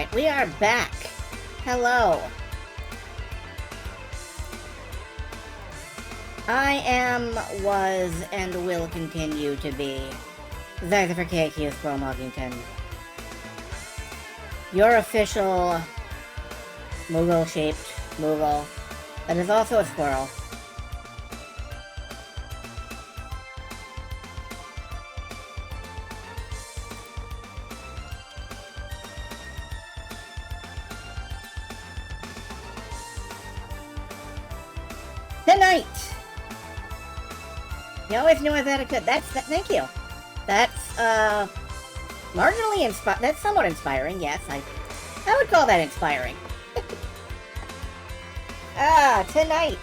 Alright, we are back. Hello. I am, was, and will continue to be Zyther4KQ's Moggington. Your official Moogle-shaped Moogle that is also a squirrel. Tonight! You always knew I thought I could. Thank you. That's, marginally that's somewhat inspiring, yes. I would call that inspiring. Tonight.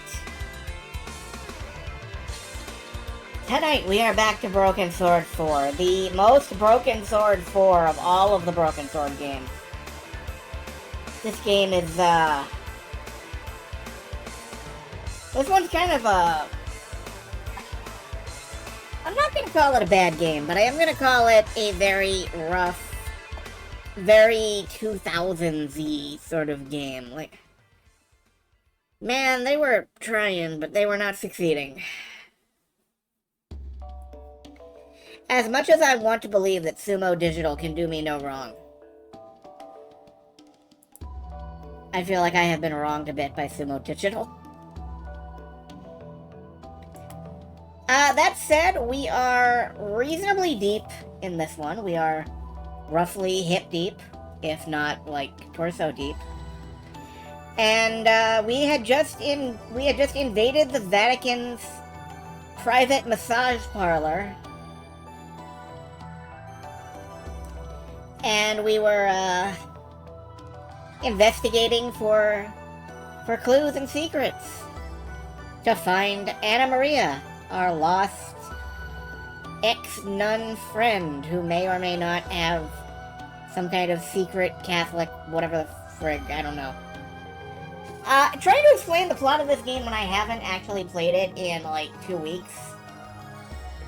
Tonight we are back to Broken Sword 4. The most Broken Sword 4 of all of the Broken Sword games. This game is, this one's kind of a... I'm not going to call it a bad game, but I am going to call it a very rough, very 2000s-y sort of game. Like, man, they were trying, but they were not succeeding. As much as I want to believe that Sumo Digital can do me no wrong, I feel like I have been wronged a bit by Sumo Digital. That said, we are reasonably deep in this one. We are roughly hip deep, if not, like, torso deep. And, we had just invaded the Vatican's private massage parlor. And we were, investigating for clues and secrets to find Anna Maria, our lost ex-nun friend who may or may not have some kind of secret Catholic, whatever the frig, I don't know. Trying to explain the plot of this game when I haven't actually played it in, like, 2 weeks.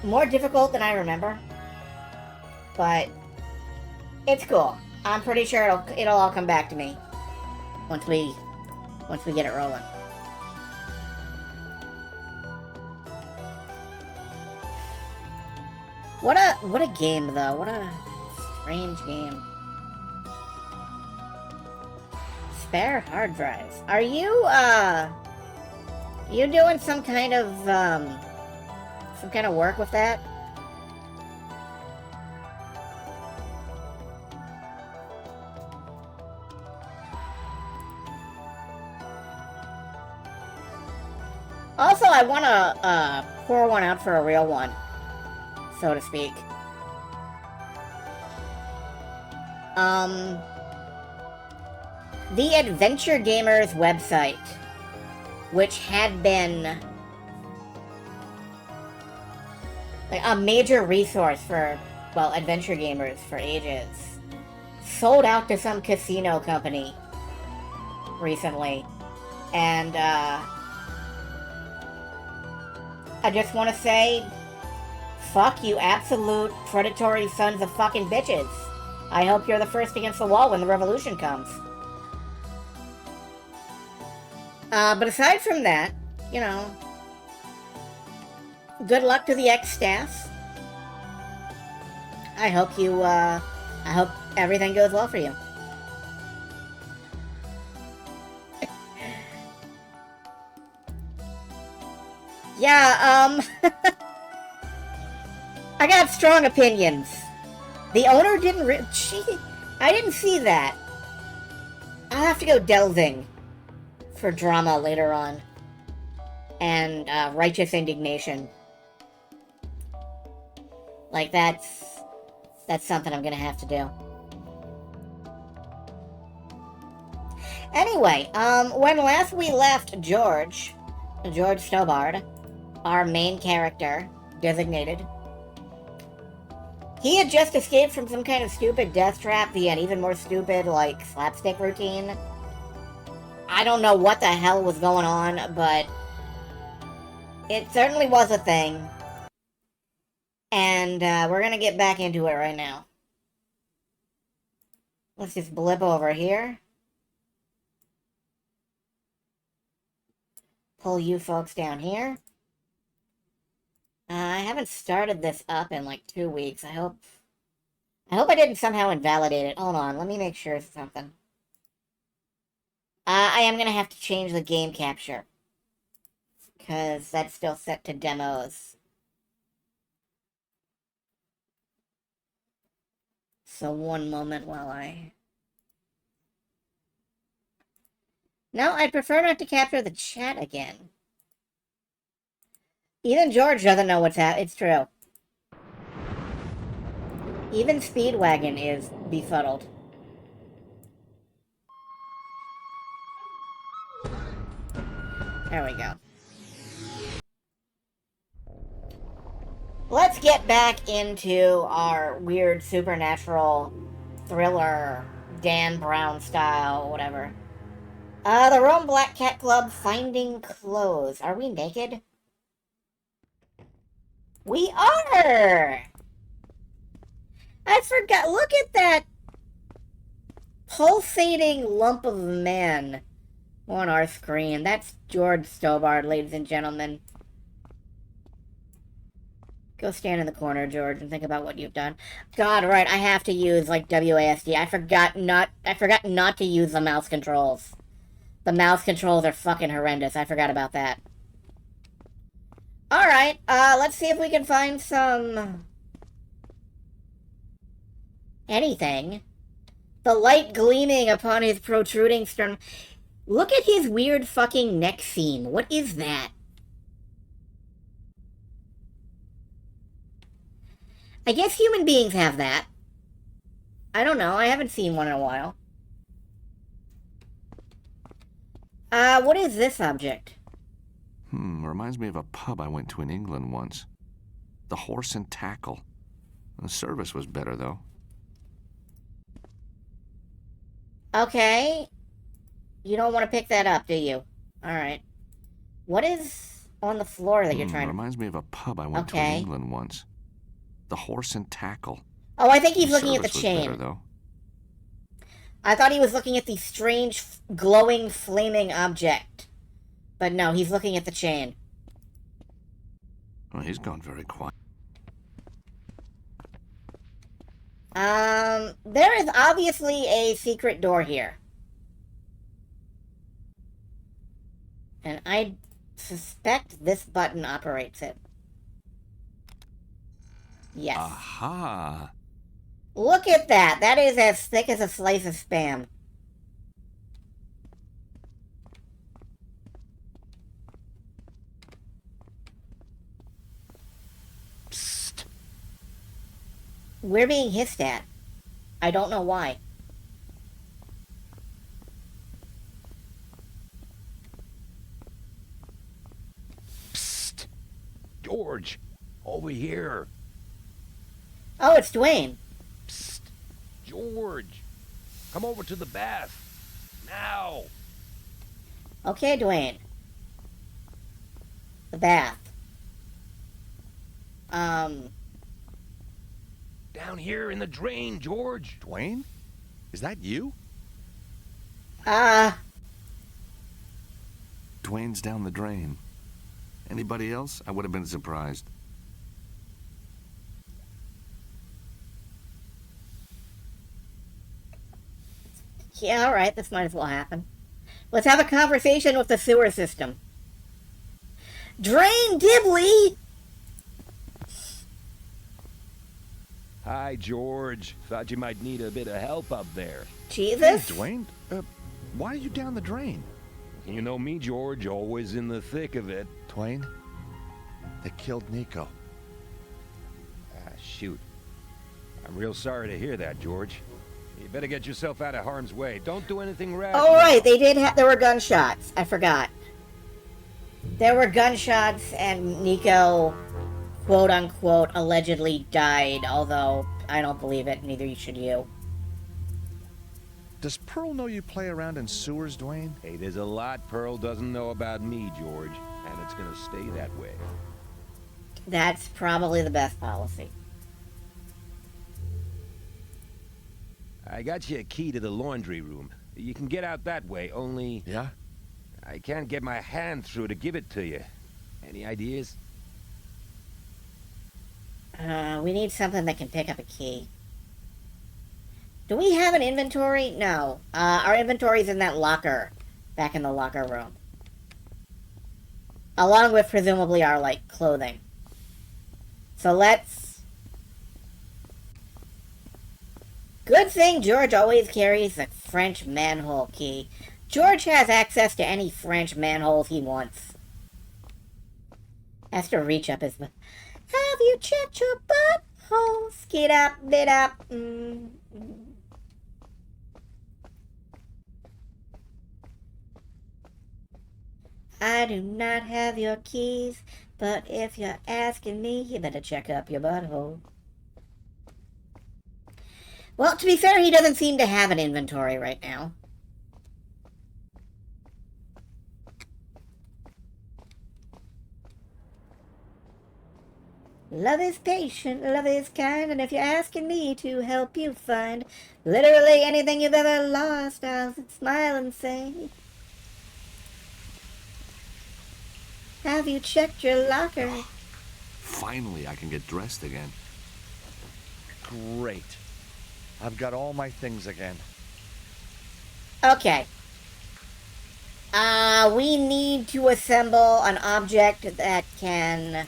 More difficult than I remember. But it's cool. I'm pretty sure it'll all come back to me once we get it rolling. What a game, though. What a strange game. Spare hard drives. Are you doing some kind of work with that? Also, I want to pour one out for a real one, so to speak. The Adventure Gamers website, which had been like a major resource for, well, adventure gamers for ages, sold out to some casino company recently, and I just want to say, fuck you absolute predatory sons of fucking bitches. I hope you're the first against the wall when the revolution comes. But aside from that, you know, good luck to the ex-staff. I hope everything goes well for you. Yeah, I got strong opinions. The owner didn't I didn't see that. I'll have to go delving for drama later on. And, righteous indignation. Like, that's something I'm gonna have to do. Anyway, when last we left George Stobart, our main character, designated, he had just escaped from some kind of stupid death trap via an even more stupid, like, slapstick routine. I don't know what the hell was going on, but it certainly was a thing. And we're gonna get back into it right now. Let's just blip over here. Pull you folks down here. I haven't started this up in like 2 weeks. I hope I didn't somehow invalidate it. Hold on, let me make sure of something. I am gonna have to change the game capture. Because that's still set to demos. So one moment while I... No, I'd prefer not to capture the chat again. Even George doesn't know what's happening. It's true. Even Speedwagon is befuddled. There we go. Let's get back into our weird supernatural thriller, Dan Brown style, whatever. The Rome Black Cat Club, finding clothes. Are we naked? We are! I forgot. Look at that pulsating lump of man on our screen. That's George Stobart, ladies and gentlemen. Go stand in the corner, George, and think about what you've done. God, right, I have to use, like, WASD. I forgot not to use the mouse controls. The mouse controls are fucking horrendous. I forgot about that. Alright, let's see if we can find some... anything. The light gleaming upon his protruding sternum. Look at his weird fucking neck seam. What is that? I guess human beings have that. I don't know. I haven't seen one in a while. What is this object? Reminds me of a pub I went to in England once. The Horse and Tackle. The service was better, though. Okay. You don't want to pick that up, do you? Alright. What is on the floor that you're trying to... Reminds me of a pub I went to in England once. The Horse and Tackle. Oh, I think he's looking at the Was chain. better, though. I thought he was looking at the strange, glowing, flaming object. But no, he's looking at the chain. Well, he's gone very quiet. There is obviously a secret door here. And I suspect this button operates it. Yes. Aha! Look at that! That is as thick as a slice of Spam. Psst! We're being hissed at. I don't know why. Psst! George! Over here! Oh, it's Dwayne. Psst! George! Come over to the bath! Now! Okay, Dwayne. The bath. Down here in the drain, George! Dwayne? Is that you? Dwayne's down the drain. Anybody else? I would have been surprised. Yeah, alright, this might as well happen. Let's have a conversation with the sewer system. Drain Dibley! Hi, George. Thought you might need a bit of help up there. Jesus? Hey, Dwayne, why are you down the drain? You know me, George, always in the thick of it. Dwayne, they killed Nico. Ah, shoot. I'm real sorry to hear that, George. You better get yourself out of harm's way. Don't do anything rash. Oh, right, they did there were gunshots. I forgot. There were gunshots and Nico, quote-unquote, allegedly died, although I don't believe it, neither should you. Does Pearl know you play around in sewers, Dwayne? Hey, there's a lot Pearl doesn't know about me, George, and it's gonna stay that way. That's probably the best policy. I got you a key to the laundry room. You can get out that way, only Yeah? I can't get my hand through to give it to you. Any ideas? We need something that can pick up a key. Do we have an inventory? No. Our inventory's in that locker. Back in the locker room. Along with, presumably, our, like, clothing. So let's... Good thing George always carries the French manhole key. George has access to any French manholes he wants. Has to reach up his... Have you checked your butthole? Skid up, bit up. I do not have your keys, but if you're asking me, you better check up your butthole. Well, to be fair, he doesn't seem to have an inventory right now. Love is patient, love is kind, and if you're asking me to help you find literally anything you've ever lost, I'll smile and say, have you checked your locker? Finally, I can get dressed again. Great. I've got all my things again. Okay. We need to assemble an object that can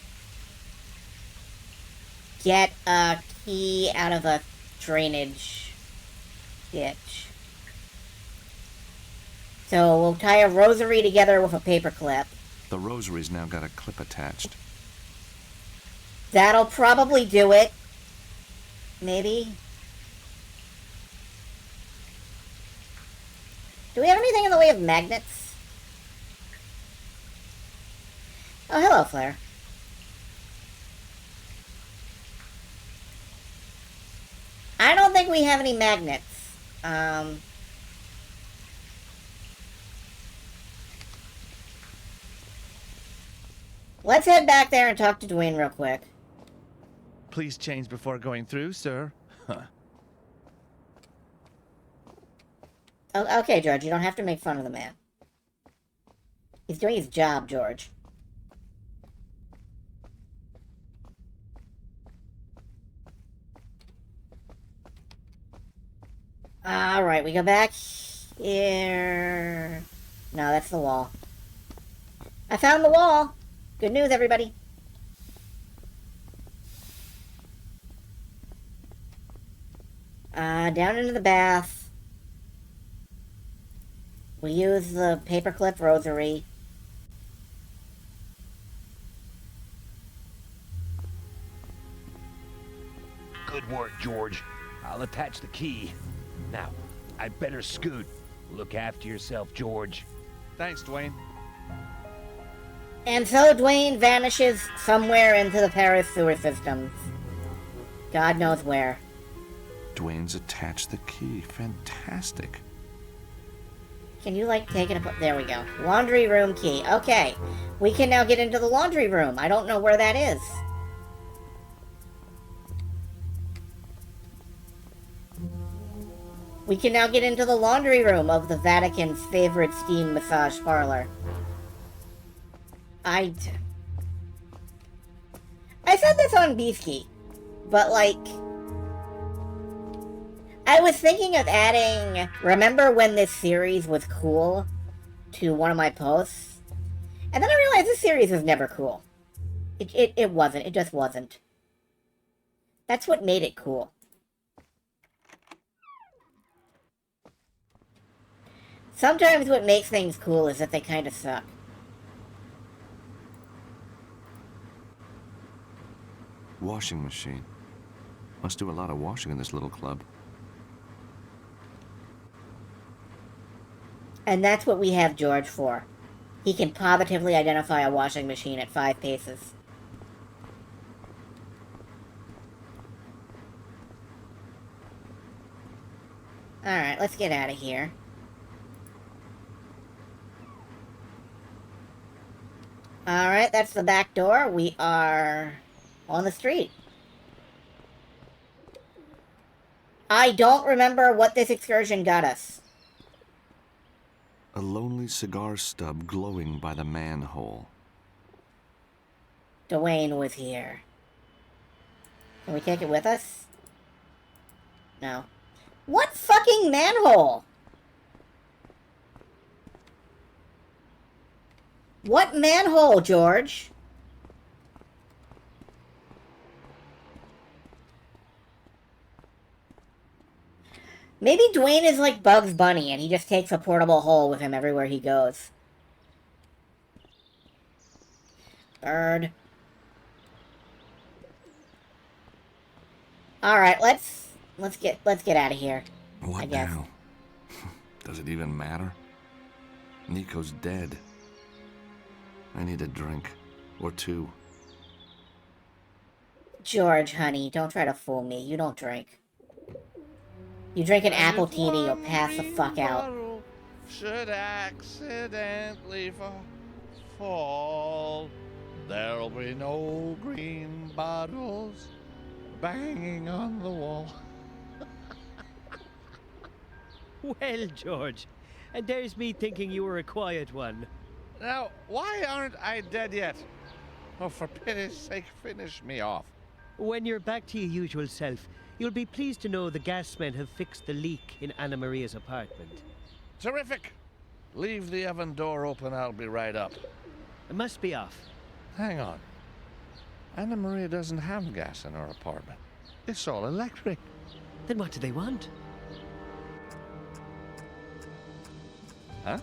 get a key out of a drainage ditch. So we'll tie a rosary together with a paper clip. The rosary's now got a clip attached. That'll probably do it. Maybe. Do we have anything in the way of magnets? Oh, hello, Flare. I don't think we have any magnets. Let's head back there and talk to Dwayne real quick. Please change before going through, sir. Huh. Oh, okay, George, you don't have to make fun of the man. He's doing his job, George. Alright, we go back here. No, that's the wall. I found the wall! Good news, everybody. Down into the bath. We use the paperclip rosary. Good work, George. I'll attach the key. Now, I'd better scoot. Look after yourself, George. Thanks, Dwayne. And so Dwayne vanishes somewhere into the Paris sewer systems. God knows where. Dwayne's attached the key. Fantastic. Can you, like, take it up? There we go. Laundry room key. Okay. We can now get into the laundry room. I don't know where that is. We can now get into the laundry room of the Vatican's favorite steam massage parlor. I said this on Beefkey, but, like, I was thinking of adding, remember when this series was cool, to one of my posts? And then I realized this series was never cool. It wasn't. It just wasn't. That's what made it cool. Sometimes what makes things cool is that they kind of suck. Washing machine. Must do a lot of washing in this little club. And that's what we have George for. He can positively identify a washing machine at 5 paces. Alright, let's get out of here. Alright, that's the back door. We are on the street. I don't remember what this excursion got us. A lonely cigar stub glowing by the manhole. Dwayne was here. Can we take it with us? No. What fucking manhole? What manhole, George? Maybe Dwayne is like Bugs Bunny and he just takes a portable hole with him everywhere he goes. Bird. Alright, let's get out of here. What I guess. now? Does it even matter? Nico's dead. I need a drink. Or two. George, honey, don't try to fool me. You don't drink. You drink an apple tea and you'll pass the fuck out. Should accidentally fall, there'll be no green bottles banging on the wall. Well, George, and there's me thinking you were a quiet one. Now, why aren't I dead yet? Oh, for pity's sake, finish me off. When you're back to your usual self, you'll be pleased to know the gasmen have fixed the leak in Anna Maria's apartment. Terrific! Leave the oven door open, I'll be right up. It must be off. Hang on. Anna Maria doesn't have gas in her apartment. It's all electric. Then what do they want? Huh?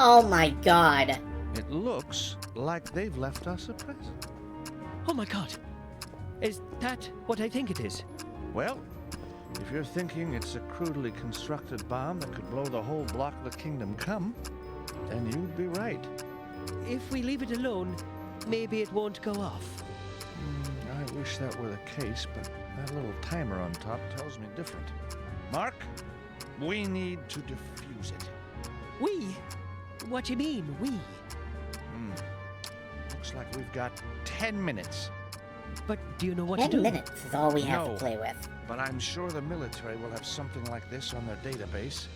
Oh my god. It looks like they've left us a present. Oh my god! Is that what I think it is? Well, if you're thinking it's a crudely constructed bomb that could blow the whole block of the kingdom come, then you'd be right. If we leave it alone, maybe it won't go off. I wish that were the case, but that little timer on top tells me different. Mark, we need to defuse it. We? What do you mean, we? Looks like we've got 10 minutes. But do you know what 10 to do? minutes is all we have No. to play with. But I'm sure the military will have something like this on their database.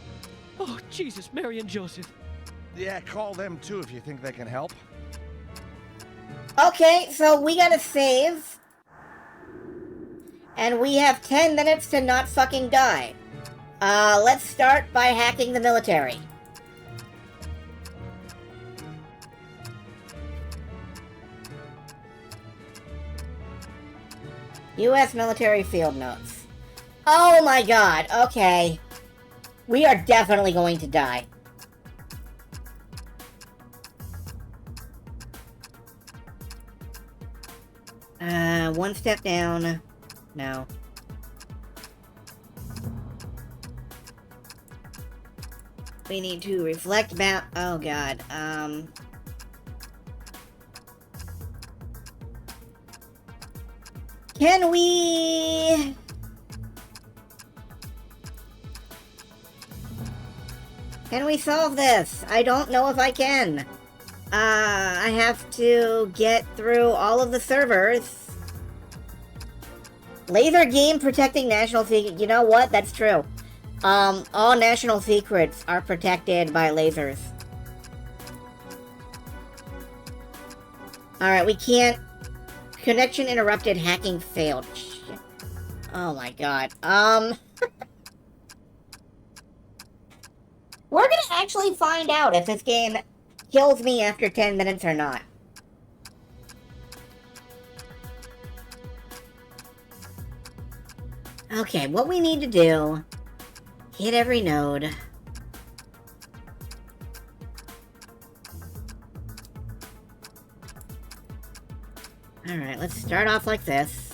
Oh, Jesus, Mary and Joseph. Yeah, call them too if you think they can help. Okay, so we gotta save. And we have 10 minutes to not fucking die. Let's start by hacking the military. U.S. military field notes. Oh my god, okay. We are definitely going to die. One step down. No. We need to reflect back. Oh god, Can we... Can we solve this? I don't know if I can. I have to get through all of the servers. Laser game protecting national secrets. You know what? That's true. All national secrets are protected by lasers. Alright, we can't... Connection interrupted, hacking failed. Shit. Oh my god. We're gonna actually find out if this game kills me after 10 minutes or not. Okay, what we need to do... Hit every node. Alright, let's start off like this.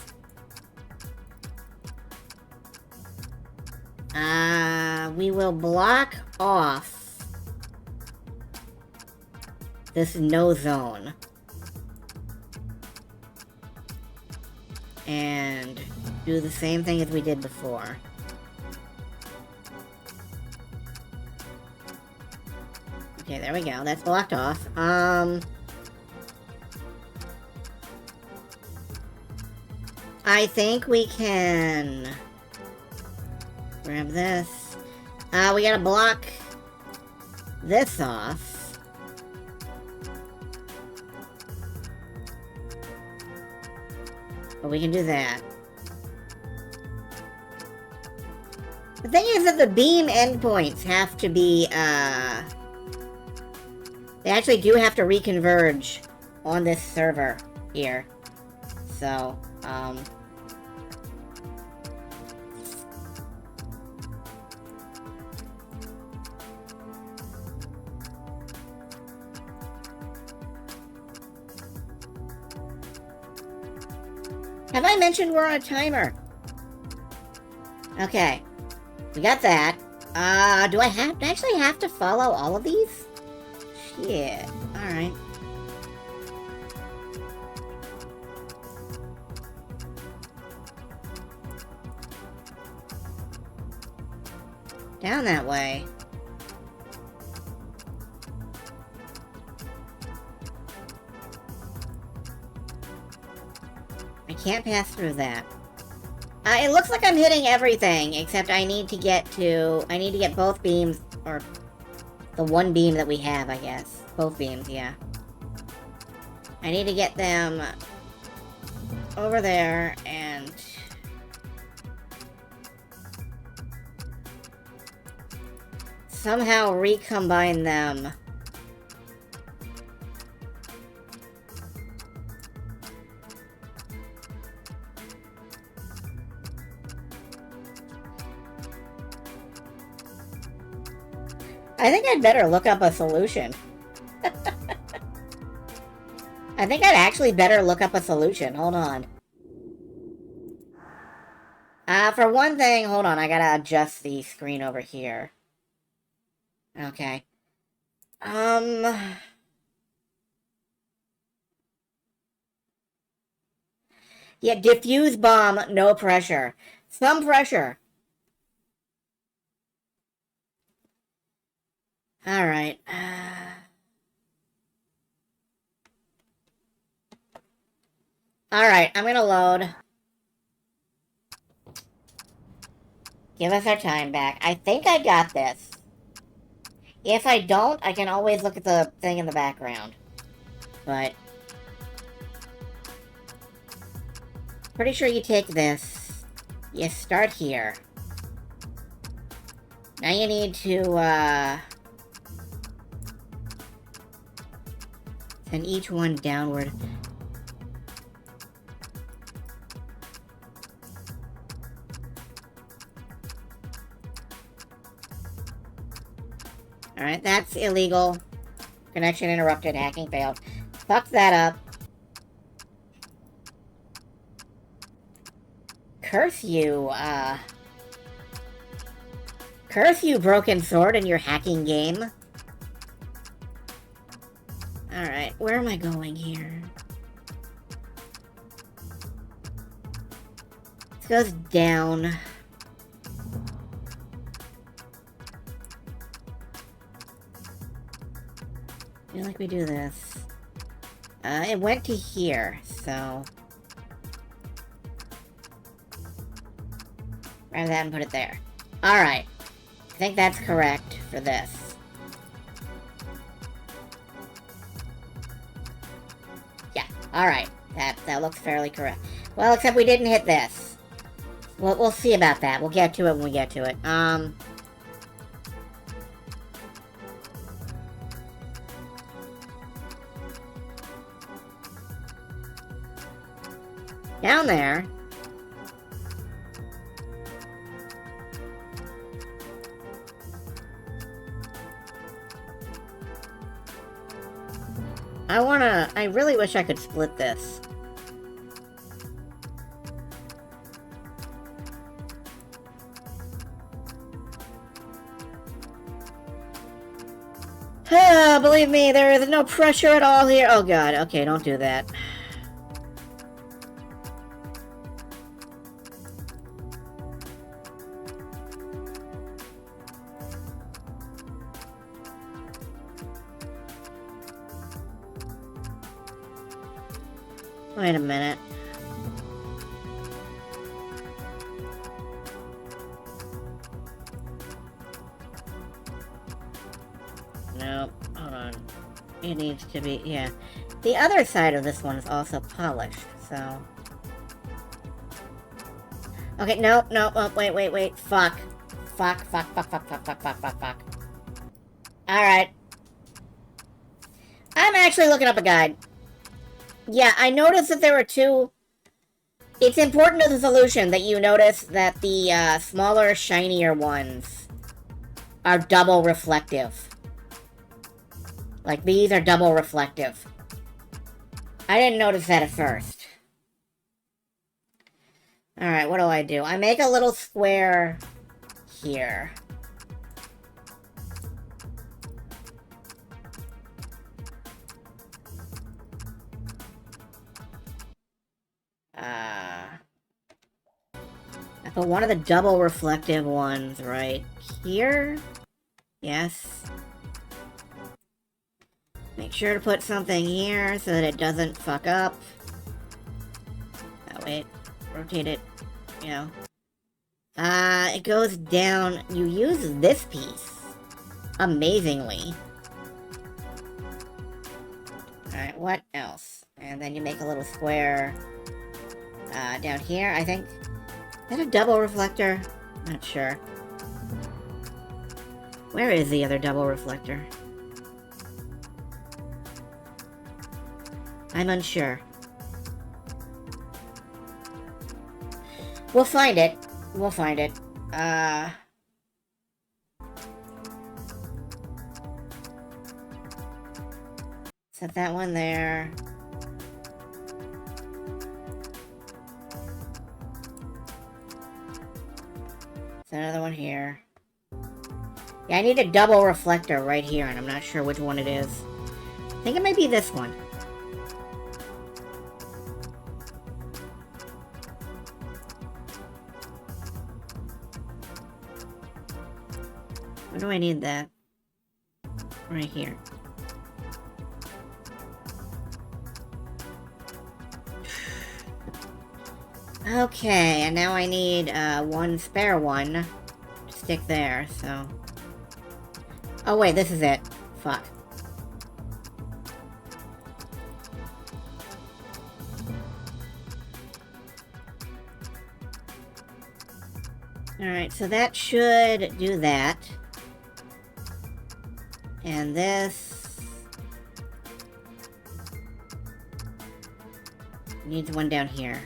We will block off this no zone. And do the same thing as we did before. Okay, there we go. That's blocked off. I think we can grab this. We gotta block this off. But we can do that. The thing is that the beam endpoints have to be, they actually do have to reconverge on this server here. So, have I mentioned we're on a timer? Okay. We got that. Do I actually have to follow all of these? Shit. Alright. Down that way. I can't pass through that. It looks like I'm hitting everything, except I need to get both beams, or the one beam that we have, I guess. Both beams, yeah. I need to get them over there, and somehow recombine them. I think I'd better look up a solution. I think I'd actually better look up a solution. Hold on. For one thing, hold on. I gotta adjust the screen over here. Okay. Yeah, diffuse bomb, no pressure. Some pressure. Alright. Alright, I'm gonna load. Give us our time back. I think I got this. If I don't, I can always look at the thing in the background. But pretty sure you take this. You start here. Now you need to, send each one downward. Alright, that's illegal. Connection interrupted, hacking failed. Fuck that up. Curse you, curse you, broken sword, in your hacking game. Alright, where am I going here? This goes down. I feel like we do this. It went to here, so grab that and put it there. Alright. I think that's correct for this. Yeah, alright. That looks fairly correct. Well, except we didn't hit this. We'll see about that. We'll get to it when we get to it. Down there. I really wish I could split this. Believe me, there is no pressure at all here. Oh god, okay, don't do that. Wait a minute. Nope, hold on. It needs to be, yeah. The other side of this one is also polished, so... Okay, nope, oh, wait, fuck. Fuck. Alright. I'm actually looking up a guide. Yeah, I noticed that there were two... It's important to the solution that you notice that the smaller, shinier ones are double reflective. Like, these are double reflective. I didn't notice that at first. Alright, what do? I make a little square here. I put one of the double reflective ones right here. Yes. Make sure to put something here so that it doesn't fuck up. Oh, wait. Rotate it. You know. It goes down. You use this piece. Amazingly. Alright, what else? And then you make a little square down here, I think. Is that a double reflector? Not sure. Where is the other double reflector? I'm unsure. We'll find it. We'll find it. Set that one there. Set another one here. Yeah, I need a double reflector right here, and I'm not sure which one it is. I think it might be this one. Where do I need that? Right here. Okay, and now I need one spare one to stick there, so... Oh wait, this is it. Fuck. Alright, so that should do that. And this... needs one down here.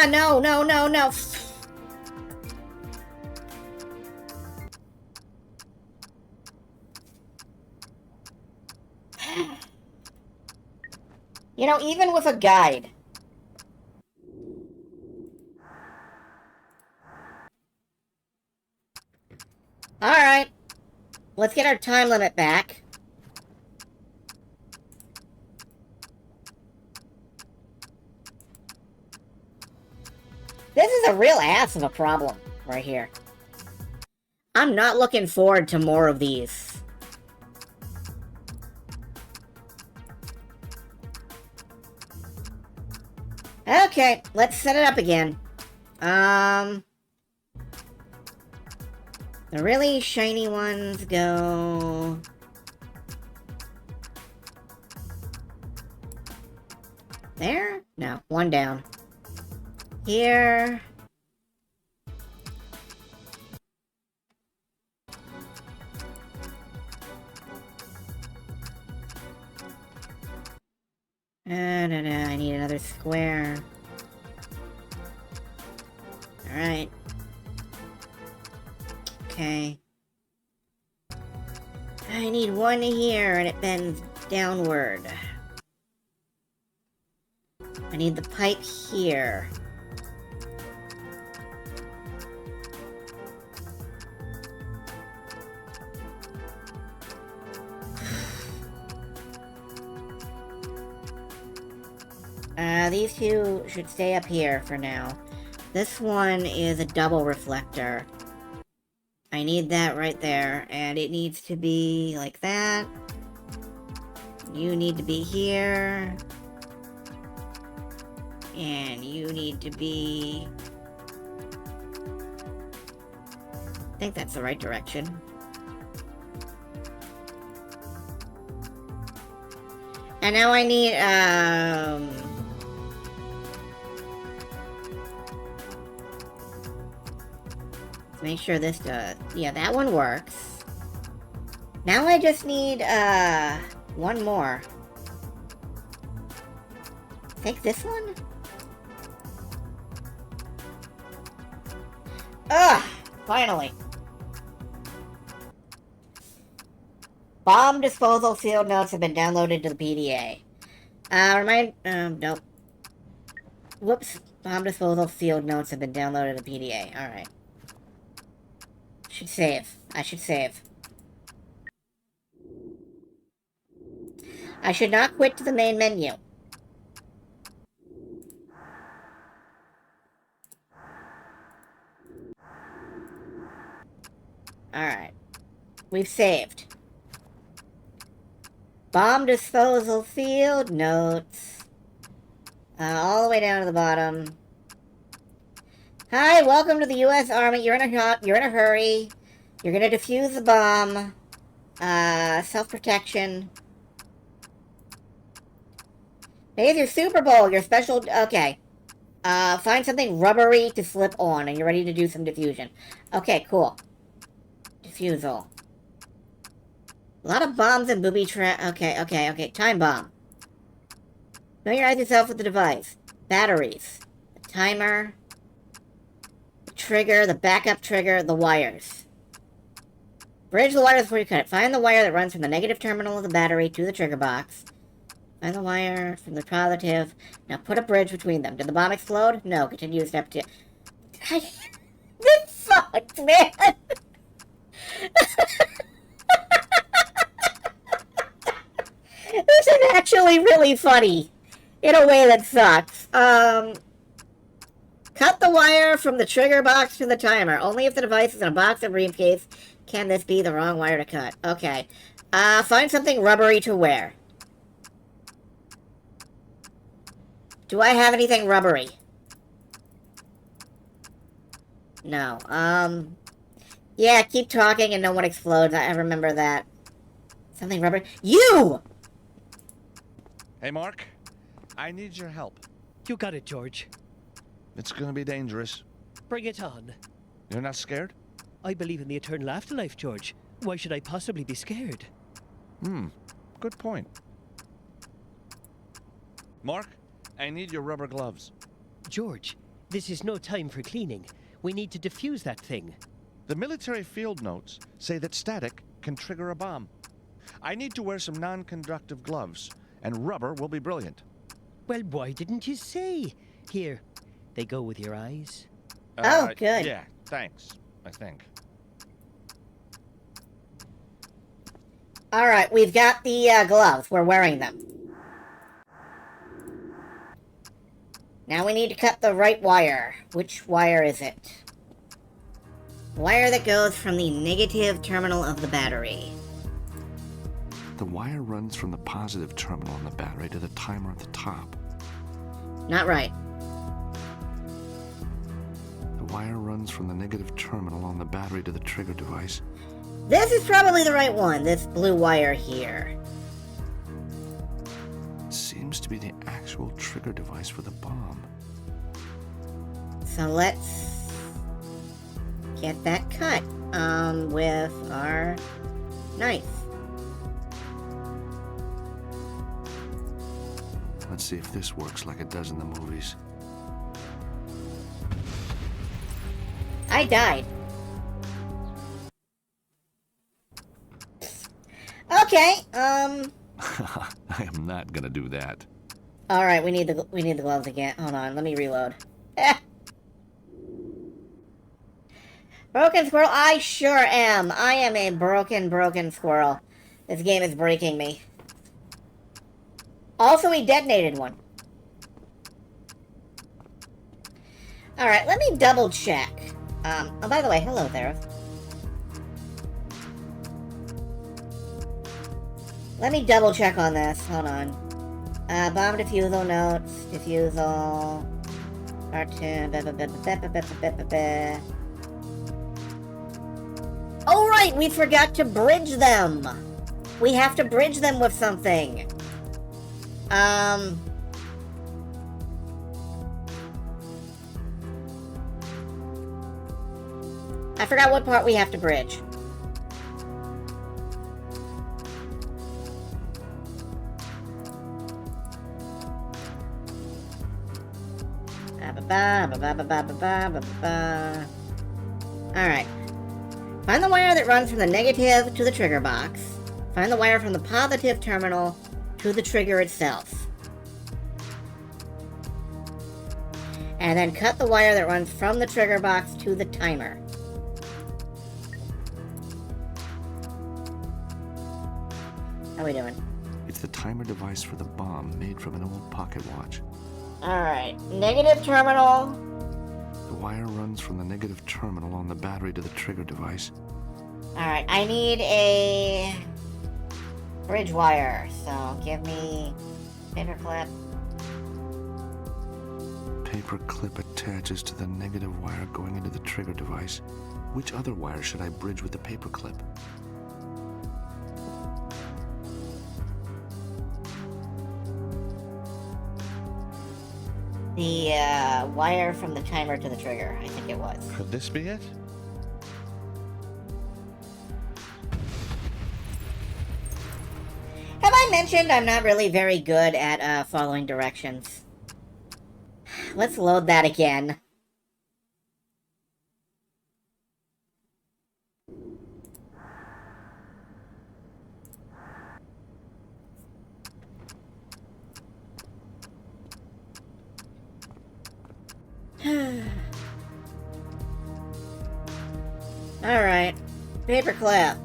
No. You know, even with a guide... Alright. Let's get our time limit back. This is a real ass of a problem right here. I'm not looking forward to more of these. Okay, let's set it up again. The really shiny ones go... there? No, one down. Here. I need another square. Alright. Okay. I need one here, and it bends downward. I need the pipe here. These two should stay up here for now. This one is a double reflector. I need that right there, and it needs to be like that. You need to be here. And you need to be... I think that's the right direction. And now I need, let's make sure this does... Yeah, that one works. Now I just need, one more. I think this one? Ugh! Finally. Bomb disposal field notes have been downloaded to the PDA. Nope. Whoops. Bomb disposal field notes have been downloaded to the PDA. Alright. Should save. I should save. I should not quit to the main menu. Alright. We've saved. Bomb disposal field notes. All the way down to the bottom. Hi, welcome to the U.S. Army. You're in a hurry. You're gonna defuse the bomb. Self-protection. Today's your Super Bowl. Your special... Okay. Find something rubbery to slip on, and you're ready to do some diffusion. Okay, cool. Diffusal. A lot of bombs and booby trap. Okay. Time bomb. Familiarize yourself with the device. Batteries. The timer. The trigger. The backup trigger. The wires. Bridge the wires before you cut it. Find the wire that runs from the negative terminal of the battery to the trigger box. Find the wire from the positive. Now put a bridge between them. Did the bomb explode? No. Continue step 2. This sucks, man. This is actually really funny. In a way that sucks. Cut the wire from the trigger box to the timer. Only if the device is in a box or briefcase can this be the wrong wire to cut. Okay. Find something rubbery to wear. Do I have anything rubbery? No. Yeah, keep talking and no one explodes. I remember that. Something rubbery. You! Hey, Mark. I need your help. You got it, George. It's gonna be dangerous. Bring it on. You're not scared? I believe in the eternal afterlife, George. Why should I possibly be scared? Good point. Mark, I need your rubber gloves. George, this is no time for cleaning. We need to defuse that thing. The military field notes say that static can trigger a bomb. I need to wear some non-conductive gloves, and rubber will be brilliant. Well, why didn't you say? Here, they go with your eyes. Oh, good. Yeah, thanks, I think. Alright, we've got the gloves. We're wearing them. Now we need to cut the right wire. Which wire is it? The wire that goes from the negative terminal of the battery. The wire runs from the positive terminal on the battery to the timer at the top. Not right. The wire runs from the negative terminal on the battery to the trigger device. This is probably the right one, this blue wire here. It seems to be the actual trigger device for the bomb. So let's get that cut with our knife. Let's see if this works like it does in the movies. I died. Okay, I am not gonna do that. Alright, we need the gloves again. Hold on, let me reload. Broken squirrel? I sure am. I am a broken squirrel. This game is breaking me. Also, he detonated one. Alright, let me double check. Oh, by the way, hello there. Let me double check on this. Hold on. Bomb defusal notes. Defusal. Cartoon. Oh, right! We forgot to bridge them! We have to bridge them with something. I forgot what part we have to bridge. Alright. Find the wire that runs from the negative to the trigger box. Find the wire from the positive terminal to the trigger itself. And then cut the wire that runs from the trigger box to the timer. How are we doing? It's the timer device for the bomb made from an old pocket watch. Alright, negative terminal. The wire runs from the negative terminal on the battery to the trigger device. Alright, I need a bridge wire, so give me paper clip. Paper clip attaches to the negative wire going into the trigger device. Which other wire should I bridge with the paper clip? The wire from the timer to the trigger, I think it was. Could this be it? Have I mentioned I'm not really very good at following directions? Let's load that again. Alright. Paperclip.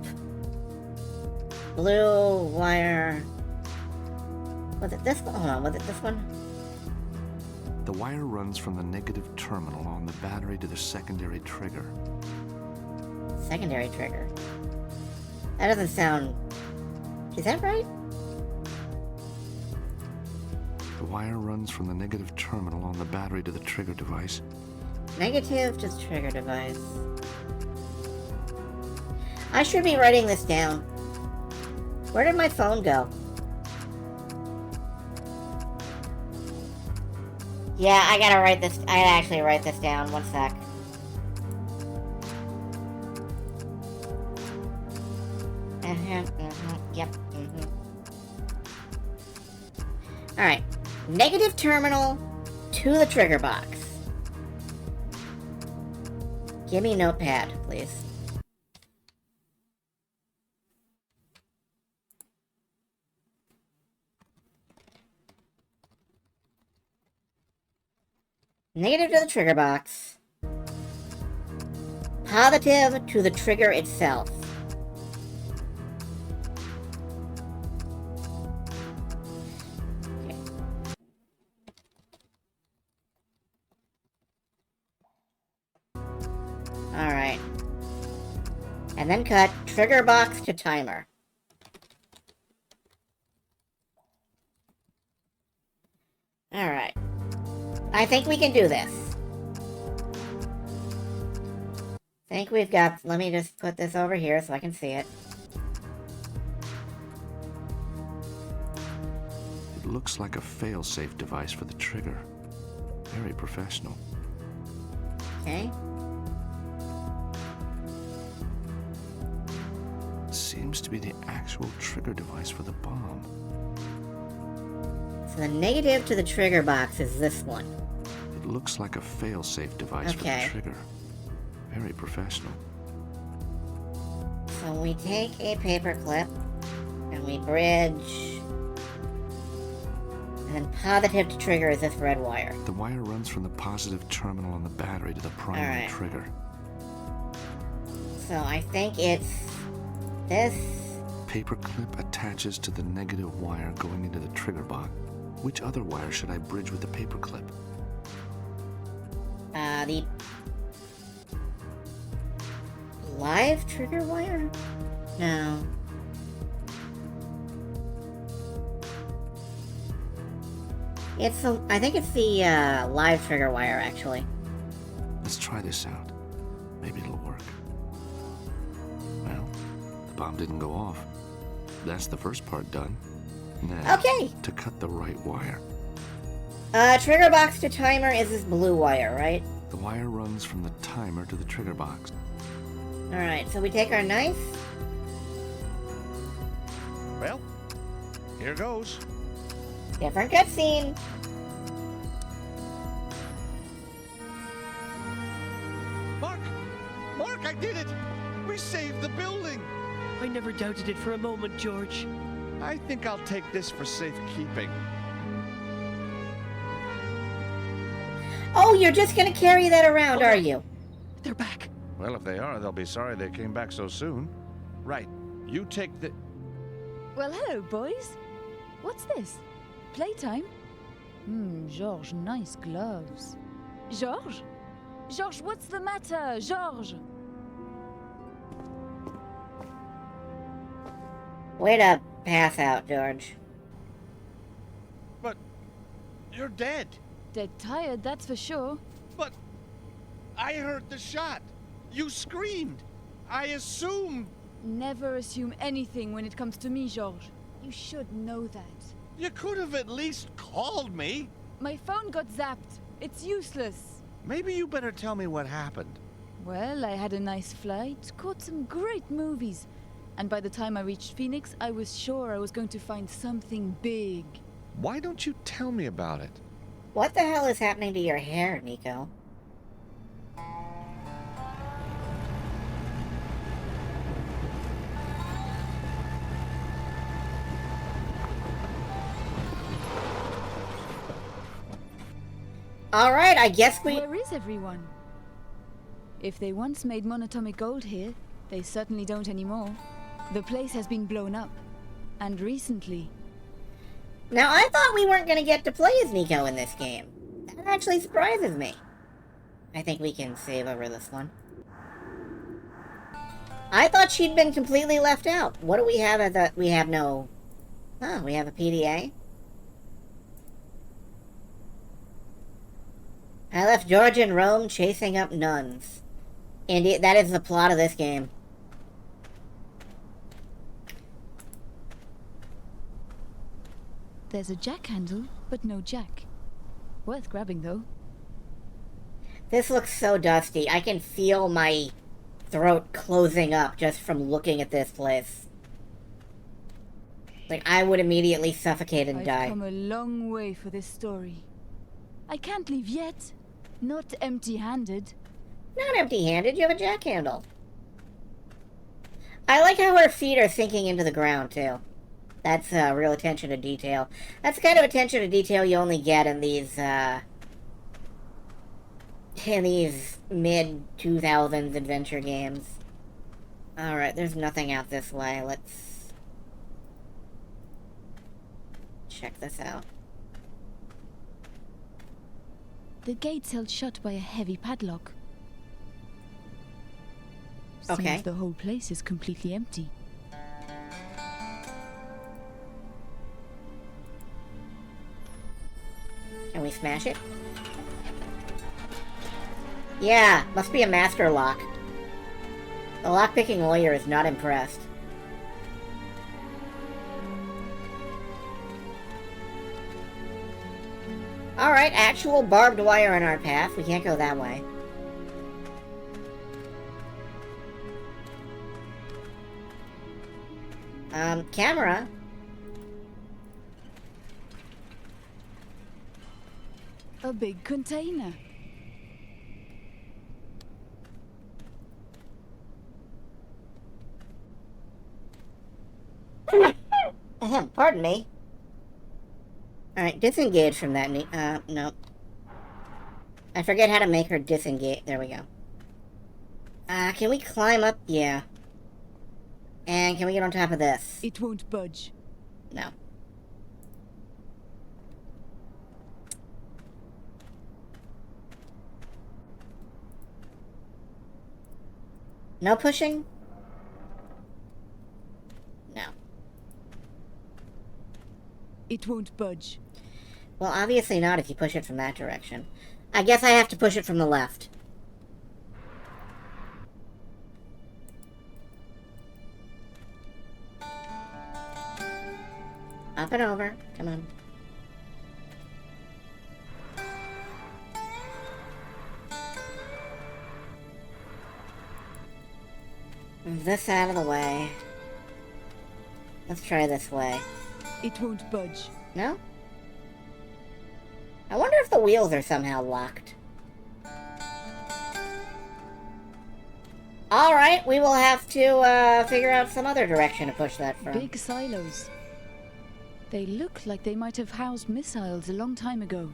Blue wire. Was it this one? Hold on, was it this one? The wire runs from the negative terminal on the battery to the secondary trigger. Secondary trigger. That doesn't sound... Is that right? The wire runs from the negative terminal on the battery to the trigger device. Negative to trigger device. I should be writing this down. Where did my phone go? Yeah, I gotta write this. I gotta actually write this down. One sec. Yep. Alright. Negative terminal to the trigger box. Give me a notepad, please. Negative to the trigger box. Positive to the trigger itself. Okay. Alright. And then cut trigger box to timer. Alright. I think we can do this. I think we've got... Let me just put this over here so I can see it. It looks like a fail-safe device for the trigger. Very professional. Okay. Seems to be the actual trigger device for the bomb. So the negative to the trigger box is this one. It looks like a fail-safe device for the trigger. Very professional. So we take a paper clip and we bridge, and then positive to trigger is this red wire. The wire runs from the positive terminal on the battery to the primary trigger. So I think it's this. Paper clip attaches to the negative wire going into the trigger box. Which other wire should I bridge with the paper clip? The live trigger wire? No. I think it's the live trigger wire, actually. Let's try this out. Maybe it'll work. Well, the bomb didn't go off. That's the first part done. Now, Okay. to cut the right wire. Trigger box to timer is this blue wire, right? The wire runs from the timer to the trigger box. Alright, so we take our knife. Well, here goes. Different cutscene. Mark! Mark, I did it! We saved the building! I never doubted it for a moment, George. I think I'll take this for safekeeping. Oh, you're just gonna carry that around, Oh, are no. you? They're back. Well, if they are, they'll be sorry they came back so soon. Right. You take the... Well, hello, boys. What's this? Playtime? Georges, nice gloves. Georges? Georges, what's the matter? Georges! Way to pass out, George. But... you're dead. Dead tired, that's for sure. But... I heard the shot. You screamed. I assumed... Never assume anything when it comes to me, Georges. You should know that. You could have at least called me. My phone got zapped. It's useless. Maybe you better tell me what happened. Well, I had a nice flight, caught some great movies. And by the time I reached Phoenix, I was sure I was going to find something big. Why don't you tell me about it? What the hell is happening to your hair, Nico? Alright, I guess we... Where is everyone? If they once made monatomic gold here, they certainly don't anymore. The place has been blown up. And recently. Now, I thought we weren't going to get to play as Nico in this game. That actually surprises me. I think we can save over this one. I thought she'd been completely left out. What do we have as a... We have no... Oh, we have a PDA. I left George in Rome chasing up nuns. Indeed, that is the plot of this game. There's a jack handle, but no jack. Worth grabbing, though. This looks so dusty. I can feel my throat closing up just from looking at this place. Like, I would immediately suffocate and I've die. come a long way for this story. I can't leave yet. Not empty-handed. Not empty-handed, you have a jack handle. I like how her feet are sinking into the ground, too. That's real attention to detail. That's the kind of attention to detail you only get in these mid-2000s adventure games. Alright, there's nothing out this way. Let's check this out. The gate's held shut by a heavy padlock. Okay. Seems the whole place is completely empty. Can we smash it? Yeah, must be a master lock. The lockpicking lawyer is not impressed. Alright, actual barbed wire in our path. We can't go that way. Camera. A big container. Pardon me. Alright, disengage from that. No. I forget how to make her disengage. There we go. Can we climb up? Yeah. And can we get on top of this? It won't budge. No. No pushing? No. It won't budge. Well, obviously not if you push it from that direction. I guess I have to push it from the left. Up and over. Come on. Move this out of the way. Let's try this way. It won't budge. No? I wonder if the wheels are somehow locked. Alright, we will have to figure out some other direction to push that from. Big silos. They look like they might have housed missiles a long time ago.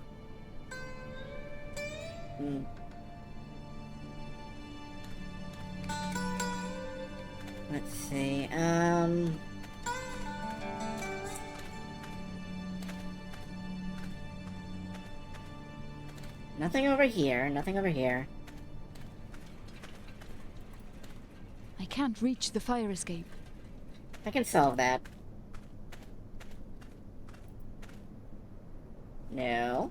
Hmm. Let's see, nothing over here, nothing over here. I can't reach the fire escape. I can solve that. No.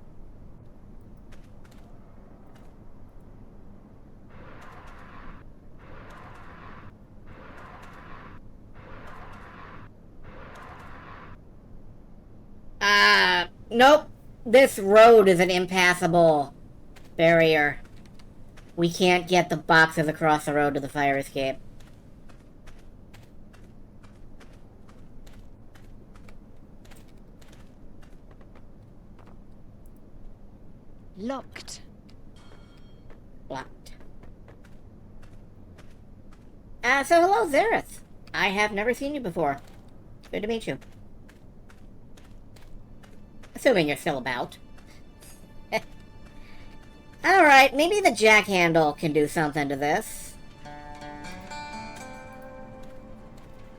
Nope. This road is an impassable barrier. We can't get the boxes across the road to the fire escape. Locked. Blocked. So hello, Zareth. I have never seen you before. Good to meet you. Assuming you're still about. Alright, maybe the jack handle can do something to this.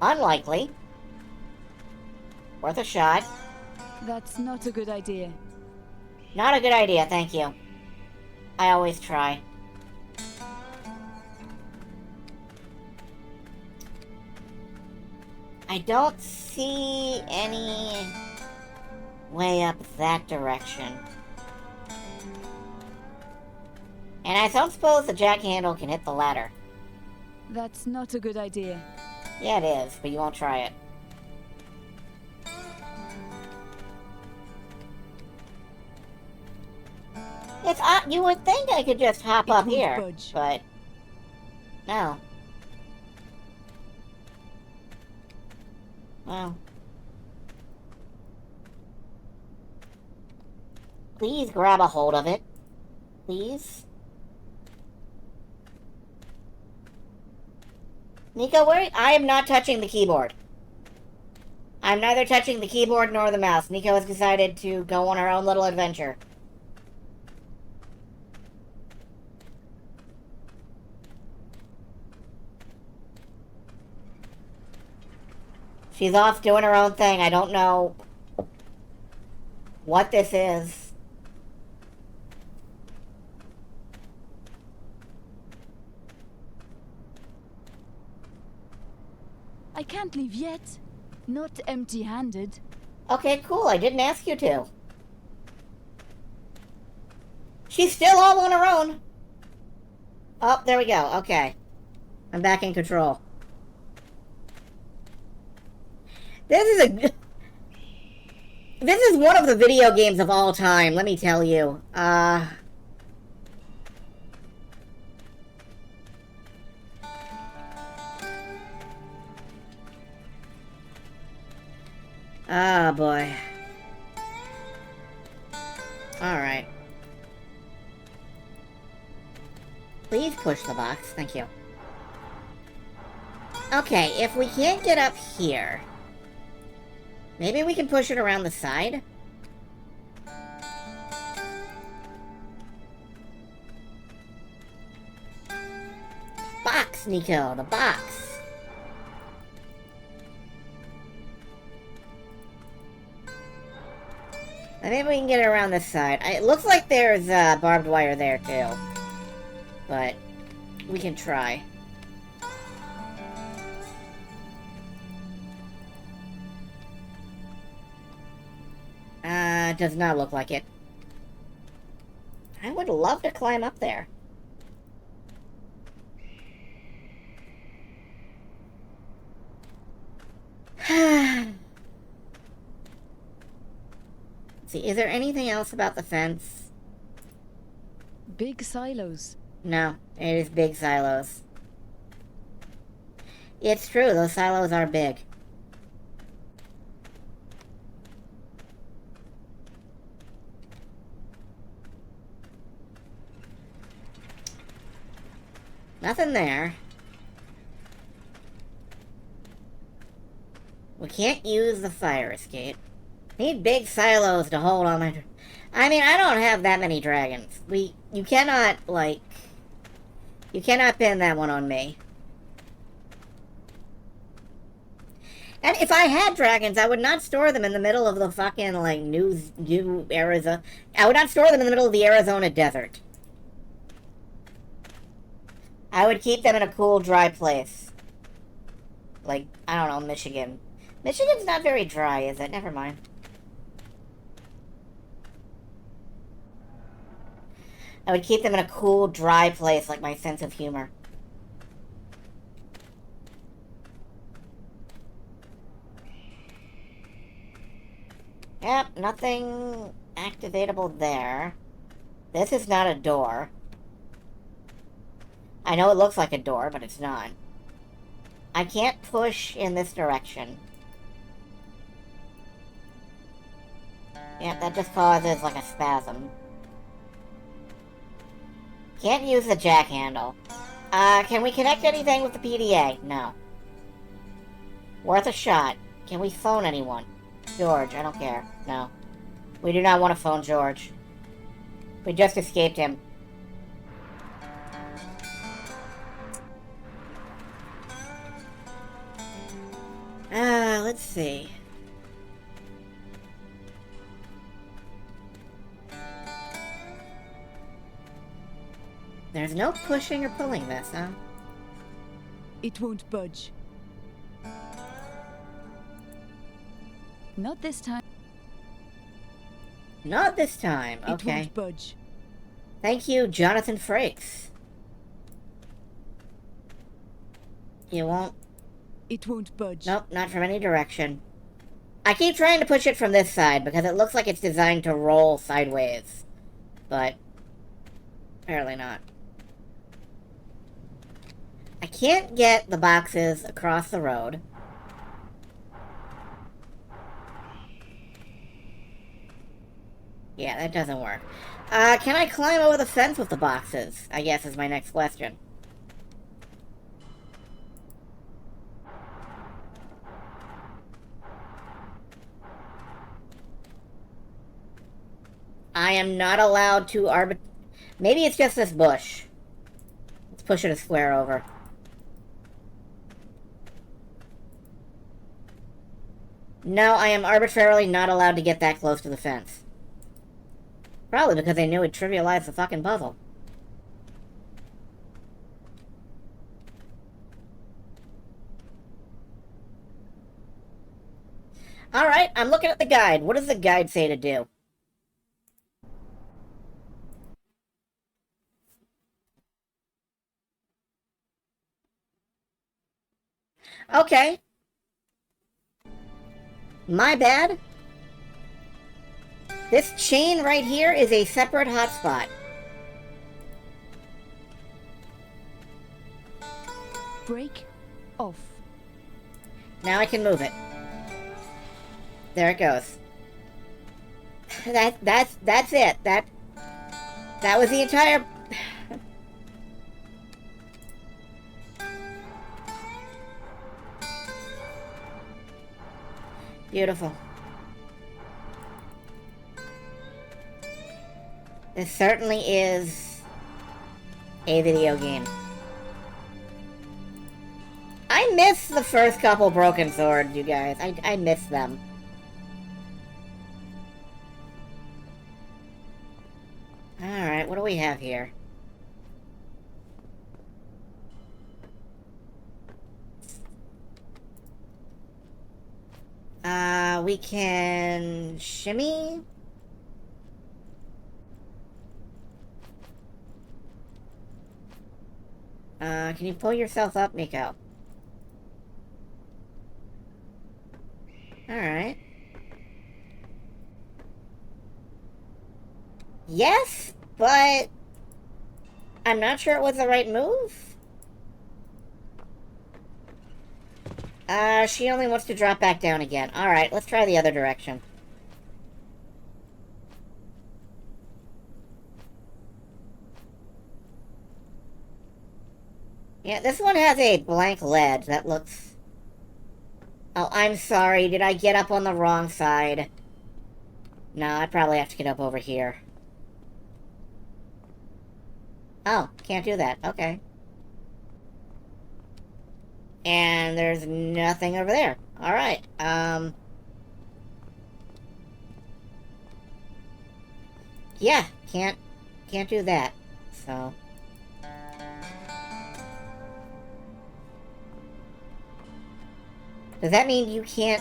Unlikely. Worth a shot. That's not a good idea. Not a good idea, thank you. I always try. I don't see any way up that direction. And I don't suppose the jack handle can hit the ladder. That's not a good idea. Yeah, it is, but you won't try it. It's you would think I could just hop It up won't here, budge. but no. Well, please grab a hold of it, please. Nico, I am not touching the keyboard. I'm neither touching the keyboard nor the mouse. Nico has decided to go on her own little adventure. She's off doing her own thing. I don't know what this is. I can't leave yet. Not empty-handed. Okay, cool. I didn't ask you to. She's still all on her own. Oh, there we go. Okay. I'm back in control. This is one of the video games of all time, let me tell you. Oh, boy. Alright. Please push the box. Thank you. Okay, if we can't get up here, maybe we can push it around the side? Box, Nico, the box. Maybe we can get it around this side. It looks like there's barbed wire there, too. But we can try. It does not look like it. I would love to climb up there. See, is there anything else about the fence? Big silos. No, it is big silos. It's true, those silos are big. Nothing there. We can't use the fire escape. Need big silos to hold on my... I mean, I don't have that many dragons. You cannot, like... You cannot pin that one on me. And if I had dragons, I would not store them in the middle of the fucking, like, new Arizona... I would not store them in the middle of the Arizona desert. I would keep them in a cool, dry place. Like, I don't know, Michigan. Michigan's not very dry, is it? Never mind. I would keep them in a cool, dry place, like my sense of humor. Yep, nothing activatable there. This is not a door. I know it looks like a door, but it's not. I can't push in this direction. Yep, that just causes, like, a spasm. Can't use the jack handle. Can we connect anything with the PDA? No. Worth a shot. Can we phone anyone? George, I don't care. No. We do not want to phone George. We just escaped him. Let's see. There's no pushing or pulling this, huh? It won't budge. Not this time. Not this time. It Okay. won't budge. Thank you, Jonathan Frakes. You won't... It won't budge. Nope, not from any direction. I keep trying to push it from this side because it looks like it's designed to roll sideways. But... apparently not. I can't get the boxes across the road. Yeah, that doesn't work. Can I climb over the fence with the boxes? I guess is my next question. I am not allowed to Maybe it's just this bush. Let's push it a square over. No, I am arbitrarily not allowed to get that close to the fence. Probably because they knew it trivialized the fucking puzzle. Alright, I'm looking at the guide. What does the guide say to do? Okay. My bad. This chain right here is a separate hotspot. Break off. Now I can move it. There it goes. That's it. That was the entire... Beautiful. This certainly is a video game. I miss the first couple Broken Swords, you guys. I miss them. Alright, what do we have here? We can shimmy Can you pull yourself up, Miko? Alright. Yes, but I'm not sure it was the right move. She only wants to drop back down again. Alright, let's try the other direction. Yeah, this one has a blank ledge. That looks... Oh, I'm sorry. Did I get up on the wrong side? No, I'd probably have to get up over here. Oh, can't do that. Okay. And there's nothing over there. Alright, yeah, can't do that. So... Does that mean you can't...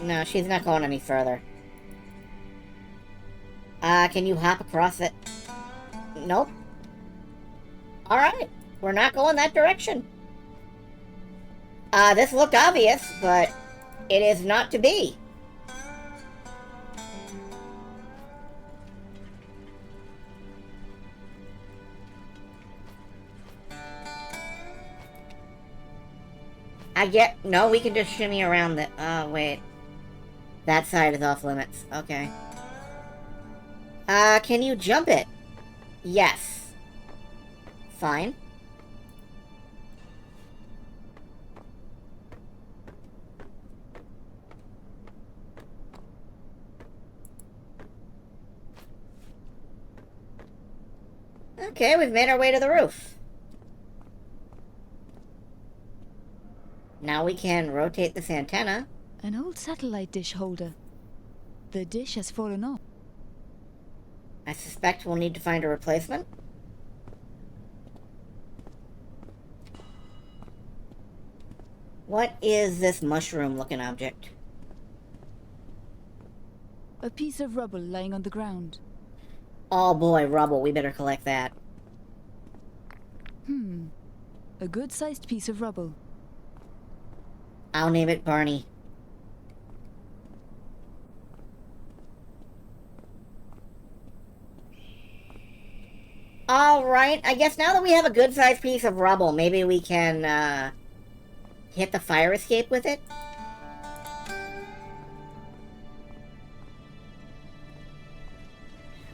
No, she's not going any further. Can you hop across it? Nope. Alright, we're not going that direction. This looked obvious, but it is not to be. No, we can just shimmy around the... Oh, wait. That side is off limits. Okay. Can you jump it? Yes. Fine. Okay, we've made our way to the roof. Now we can rotate this antenna. An old satellite dish holder. The dish has fallen off. I suspect we'll need to find a replacement. What is this mushroom-looking object? A piece of rubble lying on the ground. Oh boy, rubble. We better collect that. A good-sized piece of rubble. I'll name it Barney. Alright, I guess now that we have a good-sized piece of rubble, maybe we can, hit the fire escape with it?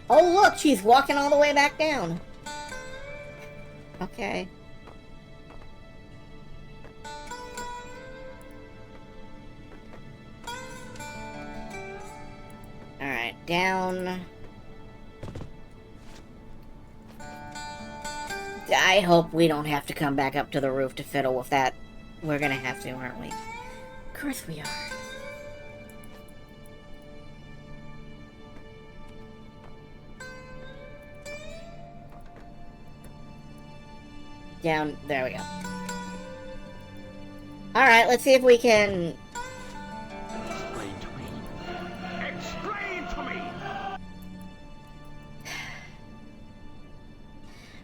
Oh look, she's walking all the way back down. Okay. Alright, down. I hope we don't have to come back up to the roof to fiddle with that. We're gonna have to, aren't we? Of course we are. Down, there we go. Alright, let's see if we can... Explain to me. Explain to me!